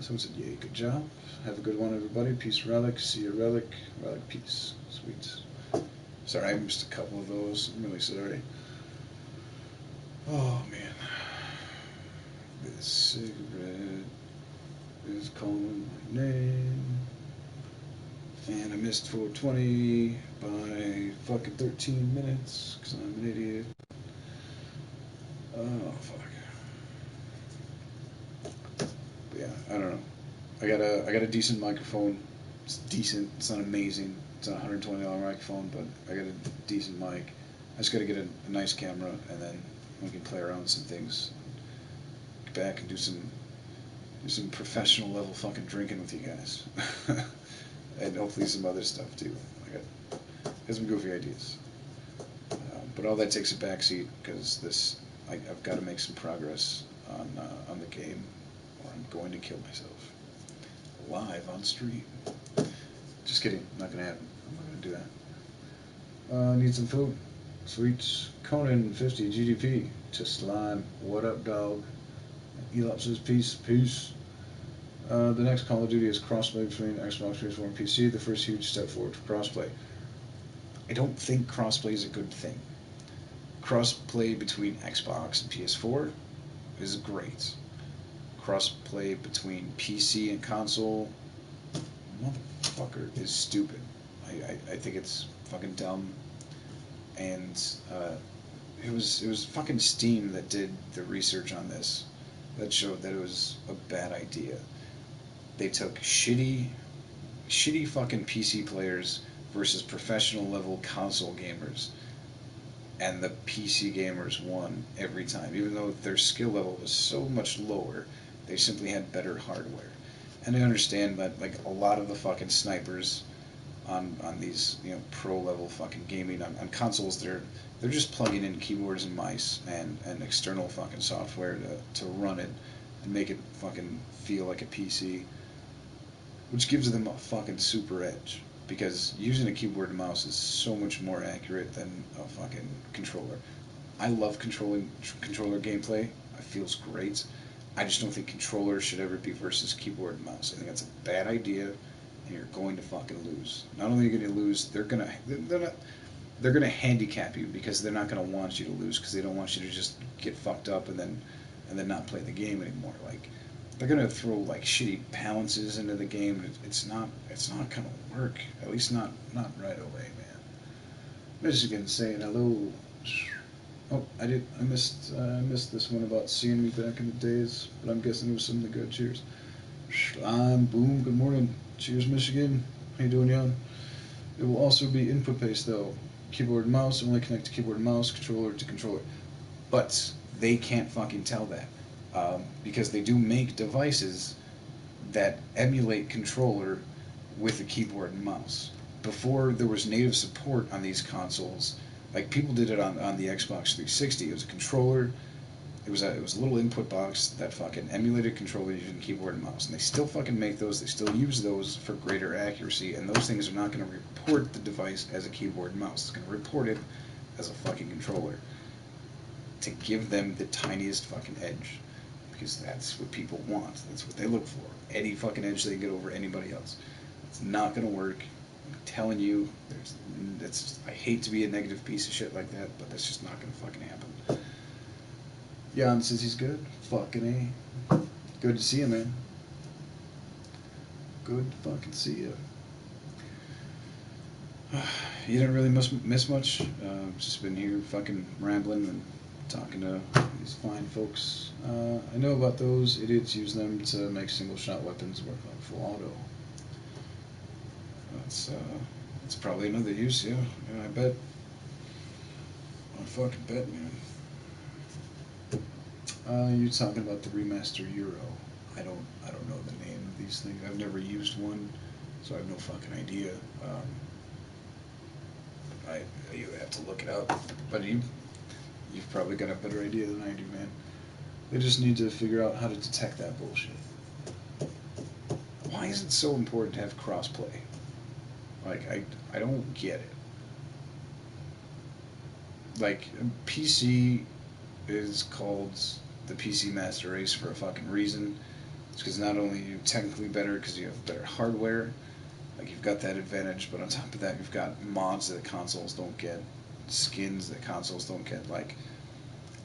Someone said, yay, good job. Have a good one, everybody. Peace, Relic. See you, Relic. Relic, peace. Sweet. Sorry, I missed a couple of those. I'm really sorry. Oh, man. This cigarette is calling my name. And I missed 420 by fucking 13 minutes, because I'm an idiot. Oh, fuck. But yeah, I don't know. I got a decent microphone. It's decent. It's not amazing. It's not a $120 microphone, but I got a decent mic. I just got to get a nice camera, and then we can play around with some things. Get back and do some professional level fucking drinking with you guys. And hopefully some other stuff too. I got some goofy ideas. But all that takes a backseat because I've got to make some progress on the game, or I'm going to kill myself live on stream. Just kidding, not gonna happen. I'm not gonna do that. Need some food. Sweets. Conan 50 GDP to Slime. What up, dog? Elop says peace. The next Call of Duty is crossplay between Xbox 360 and PC, the first huge step forward for crossplay. I don't think crossplay is a good thing. Crossplay between Xbox and PS4 is great. Crossplay between PC and console, motherfucker, is stupid. I think it's fucking dumb. And it was fucking Steam that did the research on this that showed that it was a bad idea. They took shitty shitty fucking PC players versus professional level console gamers, and the PC gamers won every time, even though their skill level was so much lower. They simply had better hardware. And I understand that like a lot of the fucking snipers on these pro level fucking gaming on consoles, they're just plugging in keyboards and mice and external fucking software to run it and make it fucking feel like a PC, which gives them a fucking super edge because using a keyboard and mouse is so much more accurate than a fucking controller. I love controlling controller gameplay. It feels great. I just don't think controller should ever be versus keyboard and mouse. I think that's a bad idea, and you're going to fucking lose. Not only are you going to lose, they're gonna handicap you because they're not gonna want you to lose because they don't want you to just get fucked up and then not play the game anymore. Like they're gonna throw like shitty balances into the game. It's not gonna work. At least not right away, man. Michigan saying hello. Oh, I missed this one about seeing me back in the days, but I'm guessing it was something good. Cheers. I'm Boom. Good morning. Cheers, Michigan. How you doing, Jan? It will also be input based though. Keyboard and mouse only connect to keyboard and mouse, controller to controller. But they can't fucking tell that because they do make devices that emulate controller with a keyboard and mouse. Before there was native support on these consoles, like people did it on the Xbox 360. It was a controller. It was a little input box that fucking emulated controller using keyboard and mouse, and they still fucking make those. They still use those for greater accuracy, and those things are not going to report the device as a keyboard and mouse. It's going to report it as a fucking controller to give them the tiniest fucking edge, because that's what people want. That's what they look for. Any fucking edge they get over anybody else. It's not going to work. I'm telling you, I hate to be a negative piece of shit like that, but that's just not going to fucking happen. Jan says he's good. Fucking A. Good to see you, man. Good to fucking see you. You didn't really miss much. Just been here fucking rambling and talking to these fine folks. I know about those. Idiots use them to make single shot weapons work like full auto. That's probably another use, yeah. I bet. I fucking bet, man. You're talking about the remaster Euro. I don't know the name of these things. I've never used one, so I have no fucking idea. You have to look it up, but you've probably got a better idea than I do, man. They just need to figure out how to detect that bullshit. Why is it so important to have crossplay? Like I don't get it. Like PC is called the PC Master Race for a fucking reason. It's because not only are you technically better because you have better hardware, like you've got that advantage, but on top of that you've got mods that consoles don't get, skins that consoles don't get. Like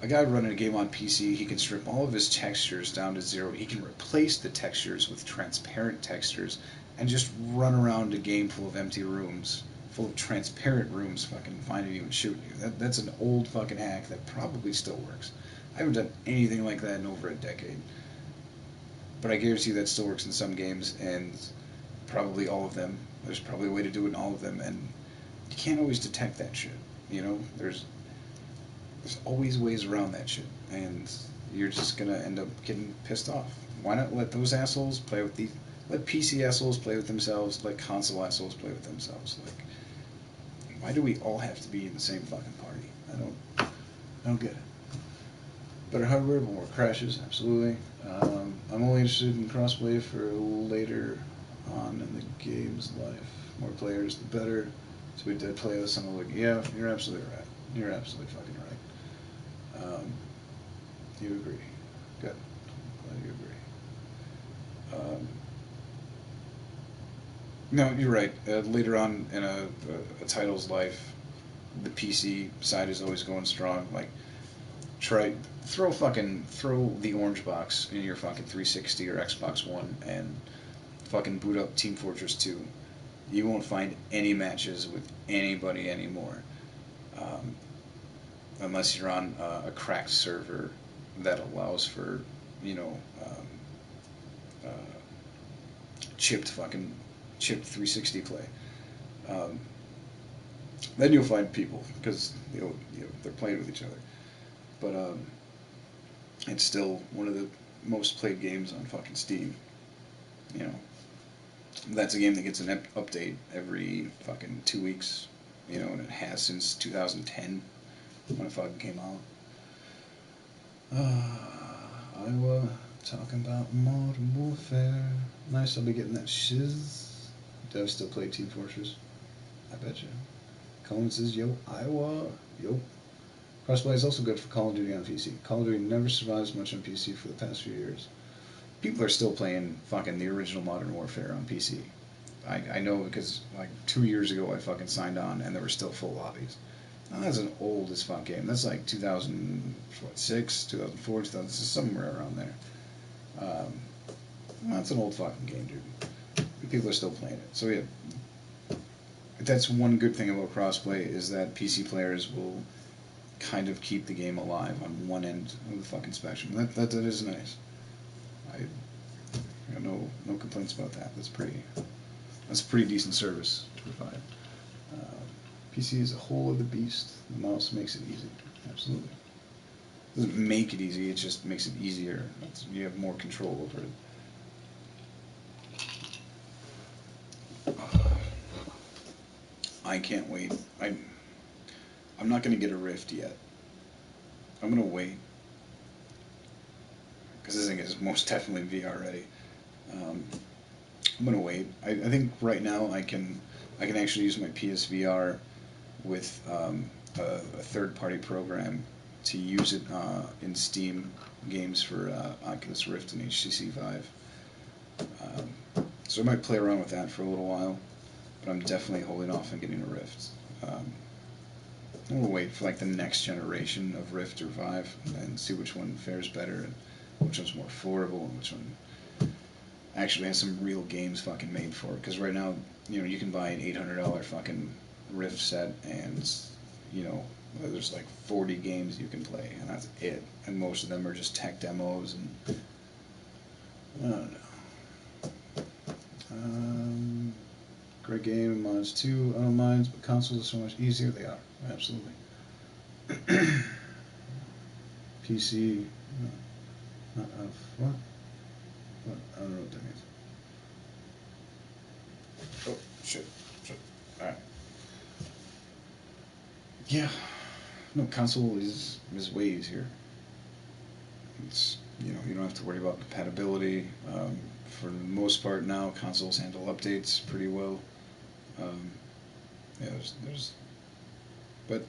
a guy running a game on PC, he can strip all of his textures down to zero. He can replace the textures with transparent textures and just run around a game full of empty rooms, full of transparent rooms, fucking finding you and shooting you. That's an old fucking hack that probably still works. I haven't done anything like that in over a decade. But I guarantee that still works in some games, and probably all of them. There's probably a way to do it in all of them, and you can't always detect that shit. There's always ways around that shit, and you're just gonna end up getting pissed off. Why not let those assholes play with these? Let PC assholes play with themselves. Let console assholes play with themselves. Like, why do we all have to be in the same fucking party? I don't get it. Better hardware, but more crashes, absolutely. I'm only interested in crossplay for later on in the game's life. More players, the better. So we did play this, and I'm like, yeah, you're absolutely right. You're absolutely fucking right. You agree. Good. Glad you agree. No, you're right. Later on in a title's life, the PC side is always going strong. Like, throw the orange box in your fucking 360 or Xbox One and fucking boot up Team Fortress 2. You won't find any matches with anybody anymore, unless you're on a cracked server that allows for, you know, uh, chipped fucking chipped 360 play. Then you'll find people because they're playing with each other. But it's still one of the most played games on fucking Steam. You know, that's a game that gets an update every fucking 2 weeks. You know, and it has since 2010 when it fucking came out. Iowa, talking about Modern Warfare. Nice, I'll be getting that shiz. Dev still play Team Fortress? I bet you. Colin says, yo, Iowa, yo. Crossplay is also good for Call of Duty on PC. Call of Duty never survives much on PC for the past few years. People are still playing fucking the original Modern Warfare on PC. I know because like 2 years ago I fucking signed on and there were still full lobbies. Now, that's an old as fuck game. That's like 2006, 2004, 2000, somewhere around there. That's an old fucking game, dude. People are still playing it. So yeah, that's one good thing about crossplay is that PC players will kind of keep the game alive on one end of the fucking spectrum. That is nice. I got no complaints about that. That's a pretty decent service to provide. PC is a whole other beast. The mouse makes it easy. Absolutely. It doesn't make it easy, it just makes it easier. You have more control over it. I can't wait. I'm not going to get a Rift yet. I'm going to wait. Because this thing is most definitely VR ready. I'm going to wait. I think right now I can actually use my PSVR with a third-party program to use it in Steam games for Oculus Rift and HTC Vive. So I might play around with that for a little while, but I'm definitely holding off on getting a Rift. I'm going to wait for like the next generation of Rift or Vive and see which one fares better and which one's more affordable and which one actually has some real games fucking made for it. Because right now, you can buy an $800 fucking Rift set and, there's like 40 games you can play and that's it. And most of them are just tech demos and I don't know. Great game, mods too. I don't mind, but consoles are so much easier. They are, absolutely. PC, what? I don't know what that means. Oh, shit. Alright. Yeah. No, console is way easier. It's, you don't have to worry about compatibility. For the most part now, consoles handle updates pretty well. Yeah, but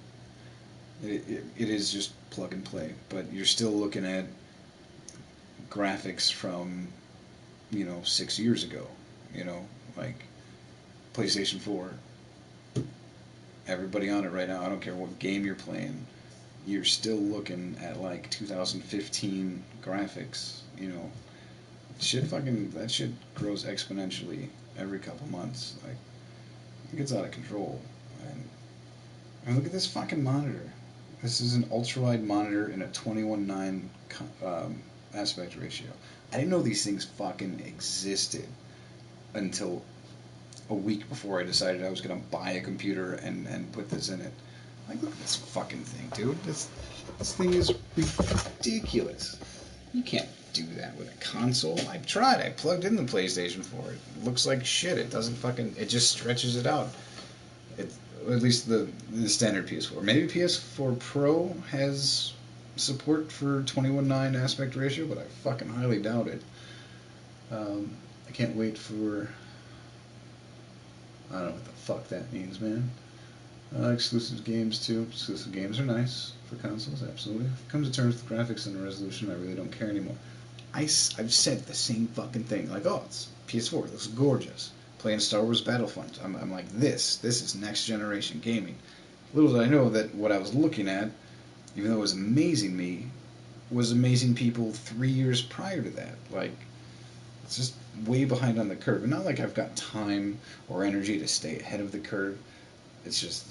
it is just plug and play. But you're still looking at graphics from, 6 years ago. Like PlayStation 4. Everybody on it right now, I don't care what game you're playing, you're still looking at like 2015 graphics. That shit grows exponentially every couple months. Like, it gets out of control. And look at this fucking monitor. This is an ultra-wide monitor in a 21:9 aspect ratio. I didn't know these things fucking existed until a week before I decided I was going to buy a computer and put this in it. Like, look at this fucking thing, dude. This thing is ridiculous. You can't do that with a console. I tried. I plugged in the PlayStation 4. It looks like shit. It doesn't fucking... It just stretches it out. At least the standard PS4. Maybe PS4 Pro has support for 21:9 aspect ratio, but I fucking highly doubt it. I can't wait for... I don't know what the fuck that means, man. Exclusive games, too. Exclusive games are nice for consoles, absolutely. If it comes to terms with graphics and resolution, I really don't care anymore. I've said the same fucking thing. Like, oh, it's PS4, it looks gorgeous. Playing Star Wars Battlefront. I'm like, this is next generation gaming. Little did I know that what I was looking at, even though it was amazing me, was amazing people 3 years prior to that. Like, it's just way behind on the curve. And not like I've got time or energy to stay ahead of the curve. It's just,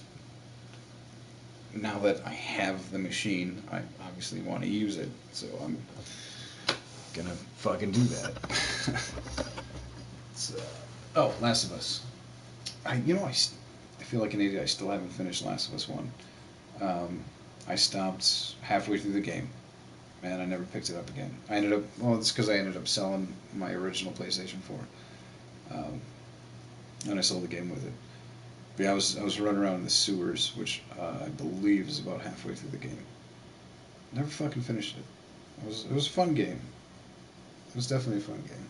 now that I have the machine, I obviously want to use it. So I'm gonna fucking do that. Oh, Last of Us. I feel like an idiot. I still haven't finished Last of Us 1. I stopped halfway through the game, and I never picked it up again. It's because I ended up selling my original PlayStation 4. Um, and I sold the game with it. But yeah, I was running around in the sewers, which I believe is about halfway through the game. Never fucking finished it. It was a fun game. It was definitely a fun game.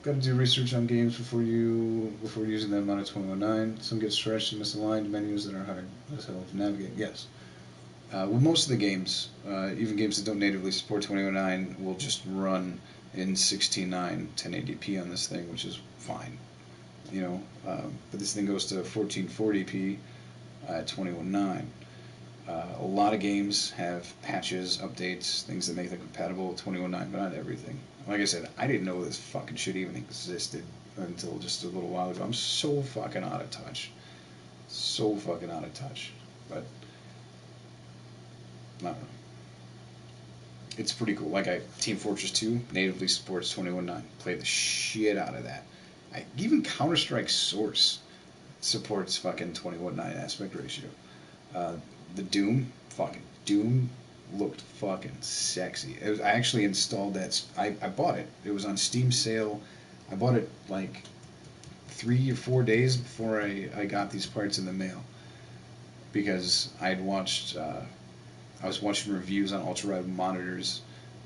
Got to do research on games before using them on a 21.9. Some get stretched and misaligned. Menus that are hard as hell to navigate. Yes. With most of the games, even games that don't natively support 21.9, will just run in 16.9 1080p on this thing, which is fine. But this thing goes to 1440p at 21.9. A lot of games have patches, updates, things that make them compatible with 21.9, but not everything. Like I said, I didn't know this fucking shit even existed until just a little while ago. I'm so fucking out of touch. So fucking out of touch. But, I don't know. It's pretty cool. Team Fortress 2 natively supports 21.9. Play the shit out of that. Even Counter Strike Source supports fucking 21.9 aspect ratio. Uh, the Doom looked fucking sexy. I actually installed that. I bought it. It was on Steam sale. I bought it like 3 or 4 days before I got these parts in the mail because I was watching reviews on ultra wide monitors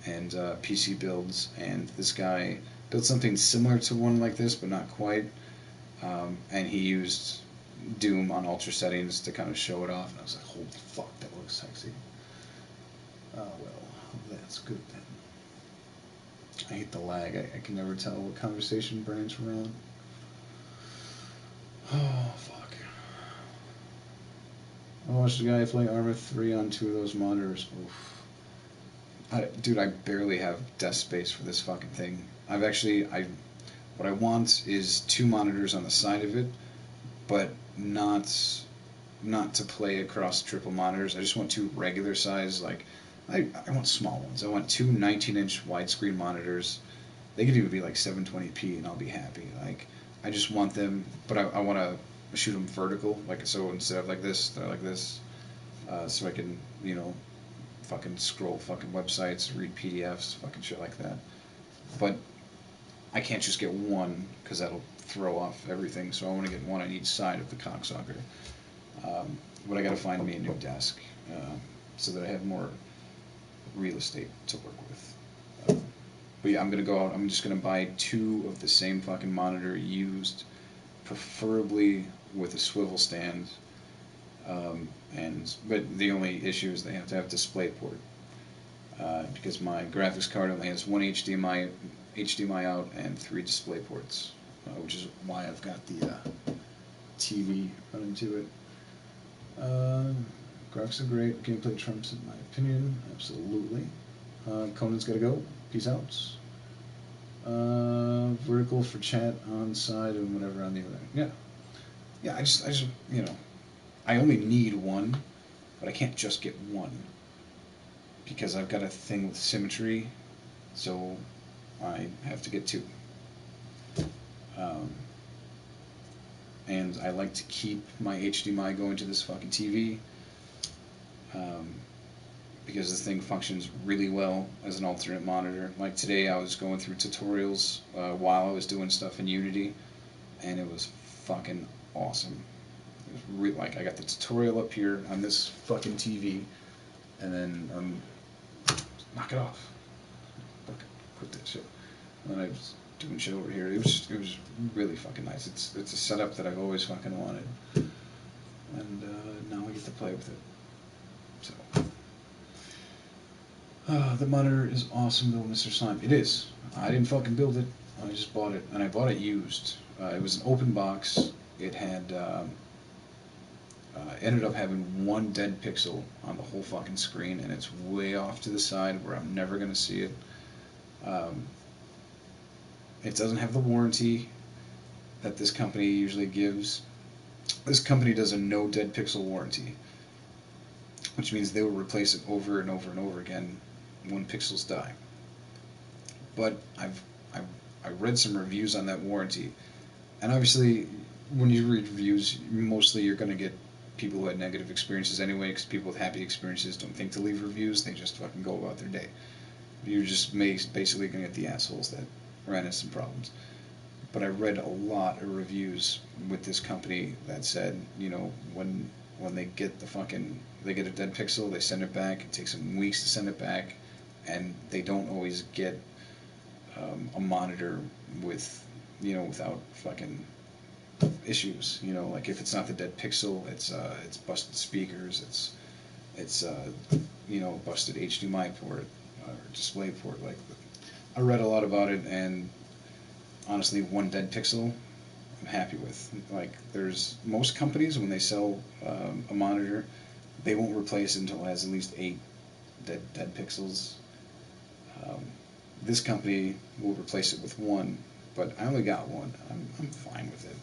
and PC builds, and this guy built something similar to one like this, but not quite. And he used Doom on ultra settings to kind of show it off, and I was like, holy fuck, that looks sexy. Oh well, that's good then. I hate the lag. I can never tell what conversation branch we're on. Oh fuck. I watched a guy play Arma 3 on 2 of those monitors. Oof. Dude, I barely have desk space for this fucking thing. What I want is 2 monitors on the side of it, but not to play across triple monitors. I just want 2 regular size, I want small ones. I want 2 19-inch widescreen monitors. They could even be like 720p and I'll be happy. I just want them, but I want to shoot them vertical, so instead of like this, they're like this, so I can, fucking scroll fucking websites, read PDFs, fucking shit like that. But I can't just get one because that'll throw off everything. So I want to get one on each side of the cocksucker. But I got to find me a new desk so that I have more real estate to work with. But yeah, I'm gonna go out. I'm just gonna buy 2 of the same fucking monitor used, preferably with a swivel stand. But the only issue is they have to have DisplayPort because my graphics card only has 1 HDMI out and 3 display ports, which is why I've got the TV running to it. Graphics are great. Gameplay trumps, in my opinion. Absolutely. Conan's gotta go. Peace out. Vertical for chat on side and whatever on the other. Yeah. Yeah, I just, I only need one, but I can't just get one because I've got a thing with symmetry, so I have to get 2. And I like to keep my HDMI going to this fucking TV because this thing functions really well as an alternate monitor. Like today, I was going through tutorials while I was doing stuff in Unity, and it was fucking awesome. It was I got the tutorial up here on this fucking TV, and then knock it off. Fucking quit that shit. And then I was doing shit over here. It was really fucking nice. It's a setup that I've always fucking wanted, and now I get to play with it. So. The monitor is awesome though, Mr. Slime. It is. I didn't fucking build it. I just bought it, and I bought it used. It was an open box. It had ended up having 1 dead pixel on the whole fucking screen, and it's way off to the side where I'm never gonna see it. It doesn't have the warranty that this company usually gives. This company does a no dead pixel warranty, which means they will replace it over and over and over again when pixels die. But I've I read some reviews on that warranty, and obviously, when you read reviews, mostly you're going to get people who had negative experiences anyway, because people with happy experiences don't think to leave reviews, they just fucking go about their day. You're just basically going to get the assholes that ran into some problems. But I read a lot of reviews with this company that said, you know, when they get they get a dead pixel, they send it back. It takes them weeks to send it back, and they don't always get a monitor with, without fucking issues. Like if it's not the dead pixel, it's busted speakers, it's busted HDMI port or display port. Like I read a lot about it, and honestly, one dead pixel I'm happy with. Like there's most companies when they sell a monitor, they won't replace it until it has at least 8 dead pixels. Um, this company will replace it with one, but I only got one. I'm fine with it.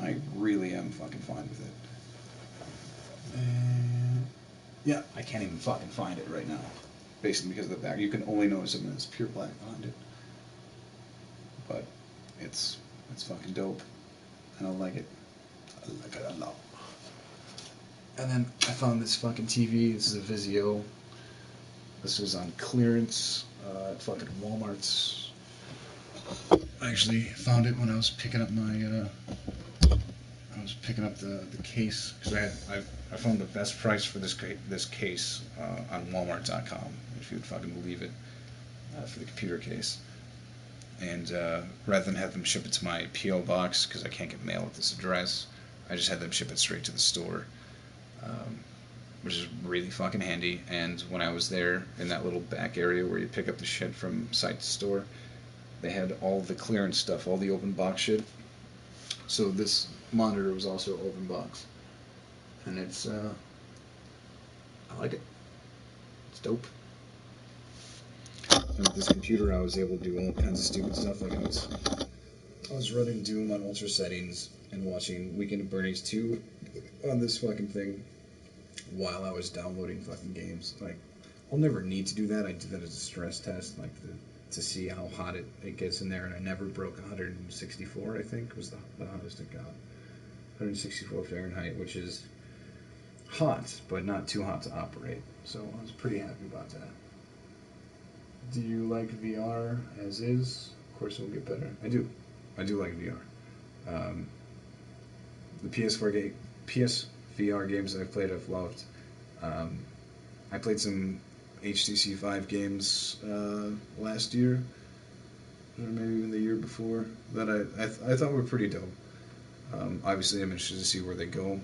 I really am fucking fine with it. And yeah, I can't even fucking find it right now. Basically because of the back. You can only notice it when it's pure black behind it. But it's fucking dope. And I like it. I like it a lot. And then I found this fucking TV. This is a Vizio. This was on clearance at fucking Walmart's. I actually found it when I was picking up the case, because I found the best price for this case on Walmart.com, if you would fucking believe it, for the computer case. And rather than have them ship it to my P.O. box, because I can't get mail at this address, I just had them ship it straight to the store, which is really fucking handy. And when I was there in that little back area where you pick up the shit from site to store, they had all the clearance stuff, all the open box shit. So this monitor was also open box, and it's I like it. It's dope. And with this computer, I was able to do all kinds of stupid stuff. Like I was running Doom on ultra settings and watching Weekend of Bernie's 2 on this fucking thing while I was downloading fucking games. Like, I'll never need to do that. I did that as a stress test, like to see how hot it gets in there, and I never broke 164, I think, was the hottest it got. 164 Fahrenheit, which is hot, but not too hot to operate. So I was pretty happy about that. Do you like VR as is? Of course, it will get better. I do. I do like VR. The PSVR games that I've played, I've loved. I played some HTC Vive games last year, or maybe even the year before, that I thought were pretty dope. Obviously, I'm interested to see where they go,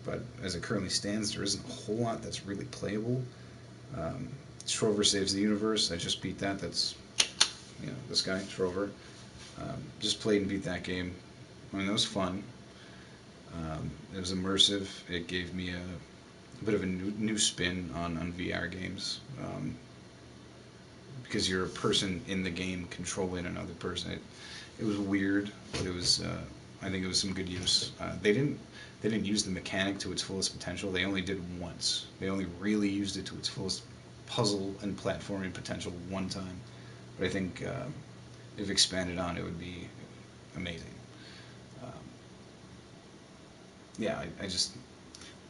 but as it currently stands, there isn't a whole lot that's really playable. Trover Saves the Universe, I just beat that. That's, this guy, Trover. Just played and beat that game. I mean, that was fun. It was immersive. It gave me a bit of a new spin on VR games. Because you're a person in the game controlling another person. It was weird, but it was. I think it was some good use. They didn't use the mechanic to its fullest potential. They only did once. They only really used it to its fullest puzzle and platforming potential one time. But I think if expanded on, it would be amazing. Um, yeah, I just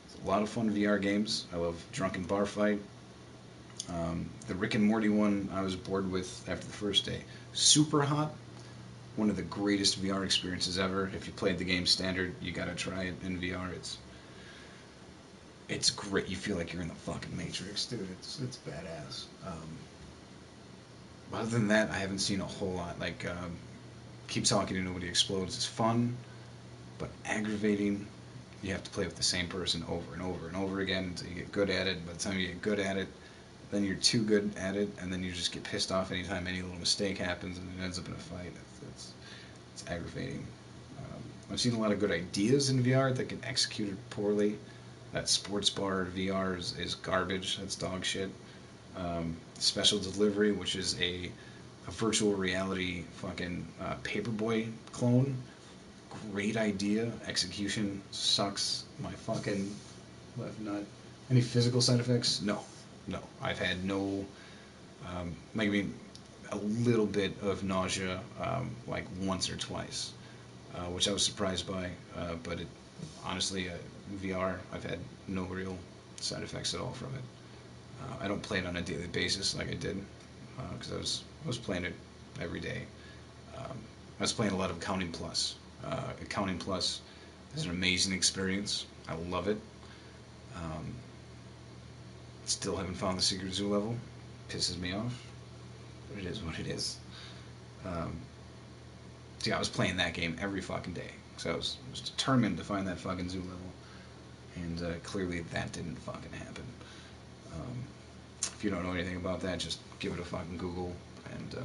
it's a lot of fun VR games. I love Drunken Bar Fight. The Rick and Morty one I was bored with after the first day. Super Hot, one of the greatest VR experiences ever. If you played the game standard, you gotta try it in VR. It's great. You feel like you're in the fucking Matrix, dude. It's badass. Other than that, I haven't seen a whole lot. Like, Keep Talking and Nobody Explodes is fun, but aggravating. You have to play with the same person over and over and over again until you get good at it. By the time you get good at it, then you're too good at it, and then you just get pissed off anytime any little mistake happens, and it ends up in a fight. It's aggravating. I've seen a lot of good ideas in VR that get executed poorly. That sports bar VR is garbage. That's dog shit. Special Delivery, which is a virtual reality fucking Paperboy clone. Great idea. Execution sucks. My fucking left nut. Any physical side effects? No. I've had no. I mean, a little bit of nausea, like once or twice, which I was surprised by. But it, honestly, VR, I've had no real side effects at all from it. I don't play it on a daily basis like I did because I was playing it every day. I was playing a lot of Accounting Plus. Accounting Plus is an amazing experience. I love it. Um, Still haven't found the Secret Zoo level. Pisses me off. But it is what it is. Um, so yeah, I was playing that game every fucking day. So I was determined to find that fucking zoo level. And clearly that didn't fucking happen. Um, if you don't know anything about that, just give it a fucking Google, and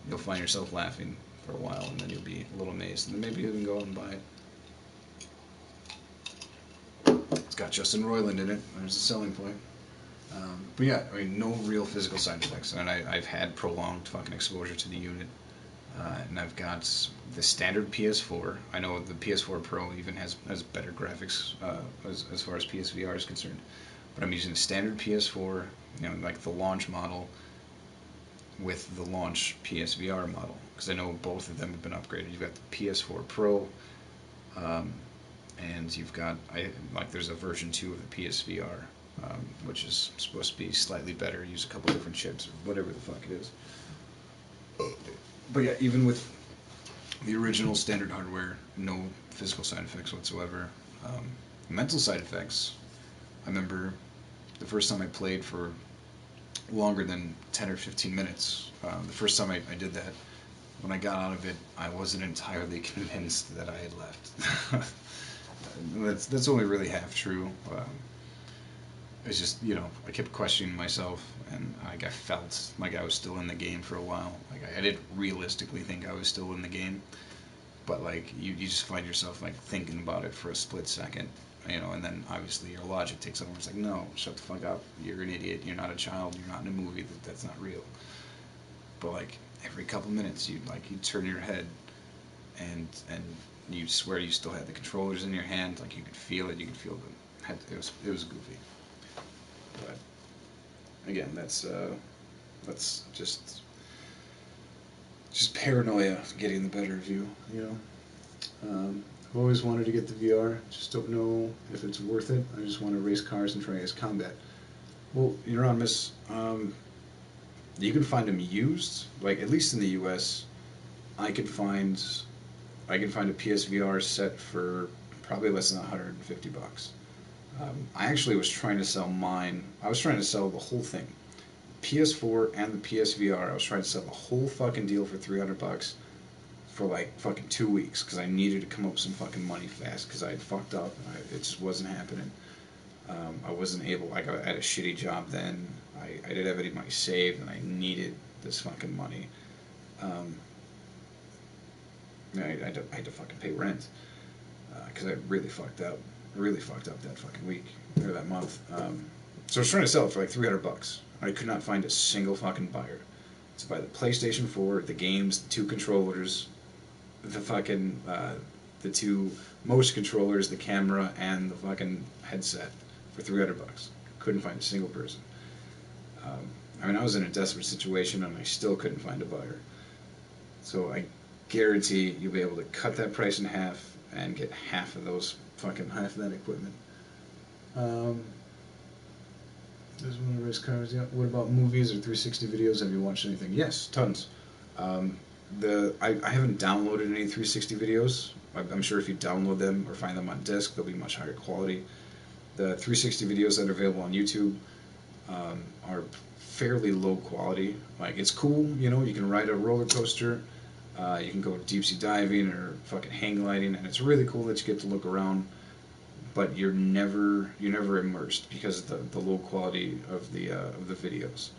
you'll find yourself laughing for a while, and then you'll be a little amazed, and then maybe you can go out and buy it. It's got Justin Roiland in it. There's a selling point. But yeah, I mean, no real physical side effects, and I've had prolonged fucking exposure to the unit, and I've got the standard PS4. I know the PS4 Pro even has better graphics as far as PSVR is concerned, but I'm using the standard PS4, you know, like the launch model with the launch PSVR model, because I know both of them have been upgraded. You've got the PS4 Pro, um, and you've got there's a version 2 of the PSVR, which is supposed to be slightly better, use a couple different chips or whatever the fuck it is. But yeah, even with the original standard hardware, no physical side effects whatsoever. Mental side effects. I remember the first time I played for longer than 10 or 15 minutes. The first time I did that, when I got out of it, I wasn't entirely convinced that I had left. That's only really half true. It's just, you know, I kept questioning myself, and I felt like I was still in the game for a while. Like I didn't realistically think I was still in the game, but like you just find yourself like thinking about it for a split second, you know, and then obviously your logic takes over. It's like, no, shut the fuck up. You're an idiot. You're not a child. You're not in a movie. That's not real. But like every couple minutes, you turn your head, and you swear you still had the controllers in your hand. Like you could feel it. You could feel the head. It was goofy. But again, that's just paranoia getting the better of you. You know. I've always wanted to get the VR, just don't know if it's worth it. I just want to race cars and try as combat. Well, you're on, Miss. You can find them used, like at least in the U.S. I can find a PSVR set for probably less than $150. I actually was trying to sell mine. I was trying to sell the whole thing, PS4 and the PSVR. I was trying to sell the whole fucking deal for $300 for like fucking 2 weeks because I needed to come up with some fucking money fast because I had fucked up. It just wasn't happening. I wasn't able. I had a shitty job then. I didn't have any money saved, and I needed this fucking money. I had to fucking pay rent because I really fucked up. Really fucked up that fucking week or that month. So I was trying to sell it for like $300. I could not find a single fucking buyer to buy the PlayStation 4, the games, the 2 controllers, the fucking the 2 motion controllers, the camera, and the fucking headset for $300. Couldn't find a single person. I mean, I was in a desperate situation, and I still couldn't find a buyer. So I guarantee you'll be able to cut that price in half and get half of that equipment. There's one of the race cars. Yeah. What about movies or 360 videos? Have you watched anything? Yes, tons. I haven't downloaded any 360 videos. I'm sure if you download them or find them on disc, they'll be much higher quality. The 360 videos that are available on YouTube are fairly low quality. Like, it's cool, you know, you can ride a roller coaster, you can go deep sea diving or fucking hang gliding, and it's really cool that you get to look around, but you're never immersed because of the low quality of the videos.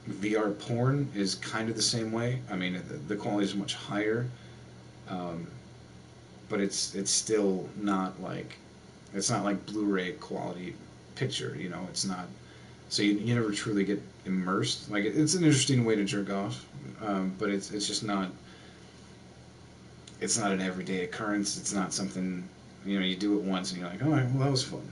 VR porn is kind of the same way. I mean, the quality is much higher, but it's still not like Blu-ray quality picture. You know, it's not. So you never truly get immersed. Like, it's an interesting way to jerk off, but it's just not. It's not an everyday occurrence. It's not something, you know, you do it once and you're like, all right, well, that was fun.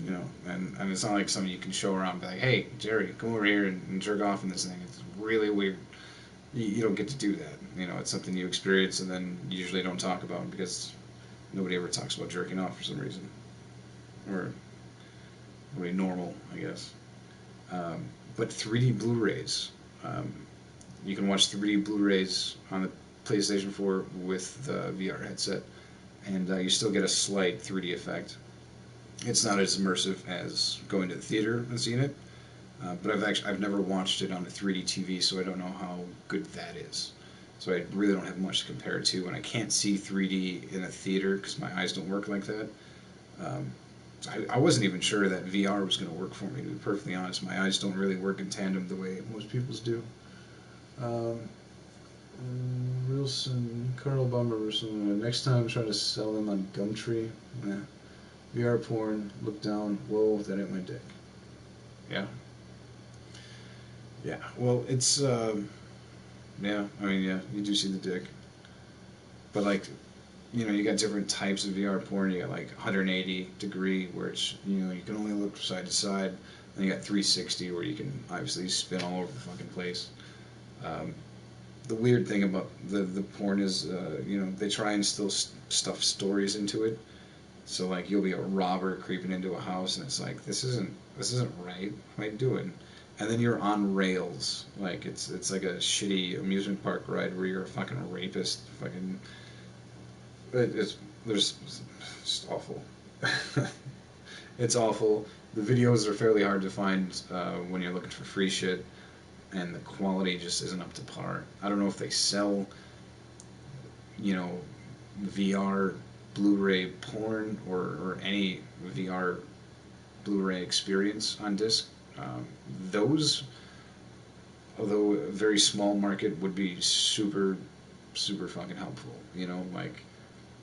You know, and it's not like something you can show around and be like, hey, Jerry, come over here and jerk off in this thing. It's really weird. You don't get to do that. You know, it's something you experience and then you usually don't talk about because nobody ever talks about jerking off for some reason. Or nobody normal, I guess. But 3D Blu-rays, um, you can watch 3D Blu-rays on the PlayStation 4 with the VR headset, and you still get a slight 3D effect. It's not as immersive as going to the theater and seeing it, but I've never watched it on a 3D TV, so I don't know how good that is. So I really don't have much to compare it to, and I can't see 3D in a theater because my eyes don't work like that. Um, I wasn't even sure that VR was going to work for me, to be perfectly honest. My eyes don't really work in tandem the way most people's do. Um, Wilson, Carl Bummer, next time try to sell them on Gumtree. Nah. VR porn, look down, whoa, that ain't my dick. Yeah. Yeah, well, it's, yeah, I mean, yeah, you do see the dick. But, like, you know, you got different types of VR porn. You got, like, 180 degree, where it's, you know, you can only look side to side. Then you got 360, where you can obviously spin all over the fucking place. Um, the weird thing about the porn is, you know, they try and still stuff stories into it. So like you'll be a robber creeping into a house, and it's like this isn't right. What am I doing? And then you're on rails, like it's like a shitty amusement park ride where you're a fucking rapist. Fucking, it's there's it's awful. It's awful. The videos are fairly hard to find when you're looking for free shit, and the quality just isn't up to par. I don't know if they sell, you know, VR Blu-ray porn or any VR Blu-ray experience on disc. Those, although a very small market, would be super, super fucking helpful. You know, like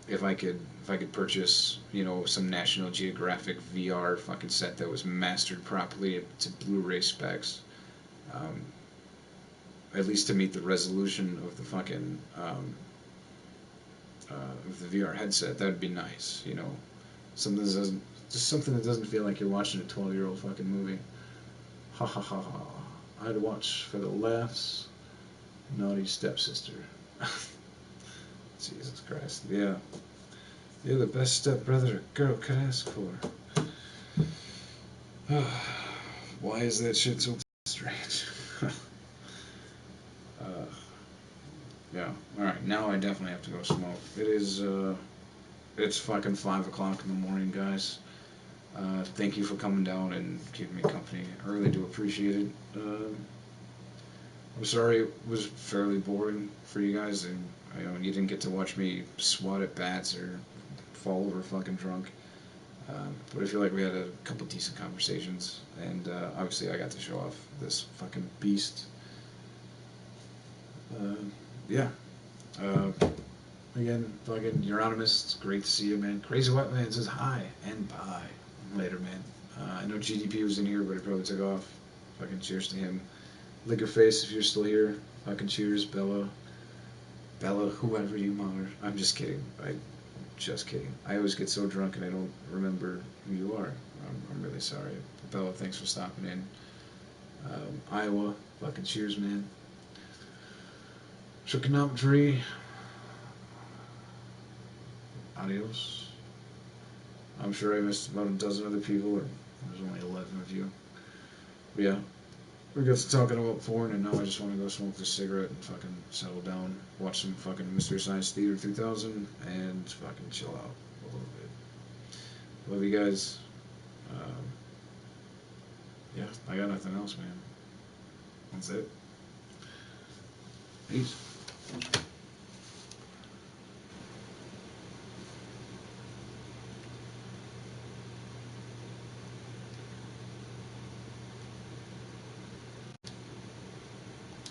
if I could purchase, you know, some National Geographic VR fucking set that was mastered properly to Blu-ray specs, um, at least to meet the resolution of the fucking of the VR headset, that would be nice. You know, something that doesn't just something that doesn't feel like you're watching a 12-year-old fucking movie. Ha ha ha ha. I'd watch for the laughs. Naughty stepsister. Jesus Christ. Yeah. You're the best stepbrother a girl could ask for. Why is that shit so strange? uh, yeah. Alright, now I definitely have to go smoke. It's fucking 5 o'clock in the morning, guys. Thank you for coming down and keeping me company. I really do appreciate it. I'm sorry it was fairly boring for you guys, and you didn't get to watch me swat at bats or fall over fucking drunk. But I feel like we had a couple decent conversations, and obviously I got to show off this fucking beast. Yeah. Uh, Again, fucking Euronymous, it's great to see you, man. Crazy White Man says hi and bye. Later, man. I know GDP was in here, but he probably took off. Fucking cheers to him. Lick your face if you're still here. Fucking cheers, Bella. Bella, whoever you are. I'm just kidding. Just kidding. I always get so drunk and I don't remember who you are. I'm really sorry. Bella, thanks for stopping in. Iowa, fucking cheers, man. Trigonometry. Adios. I'm sure I missed about a dozen other people, or there's only 11 of you. But yeah, we got to talking about porn, and now I just want to go smoke this cigarette and fucking settle down, watch some fucking Mystery Science Theater 3000, and fucking chill out a little bit. Love you guys. Um, yeah, I got nothing else, man. That's it. Peace.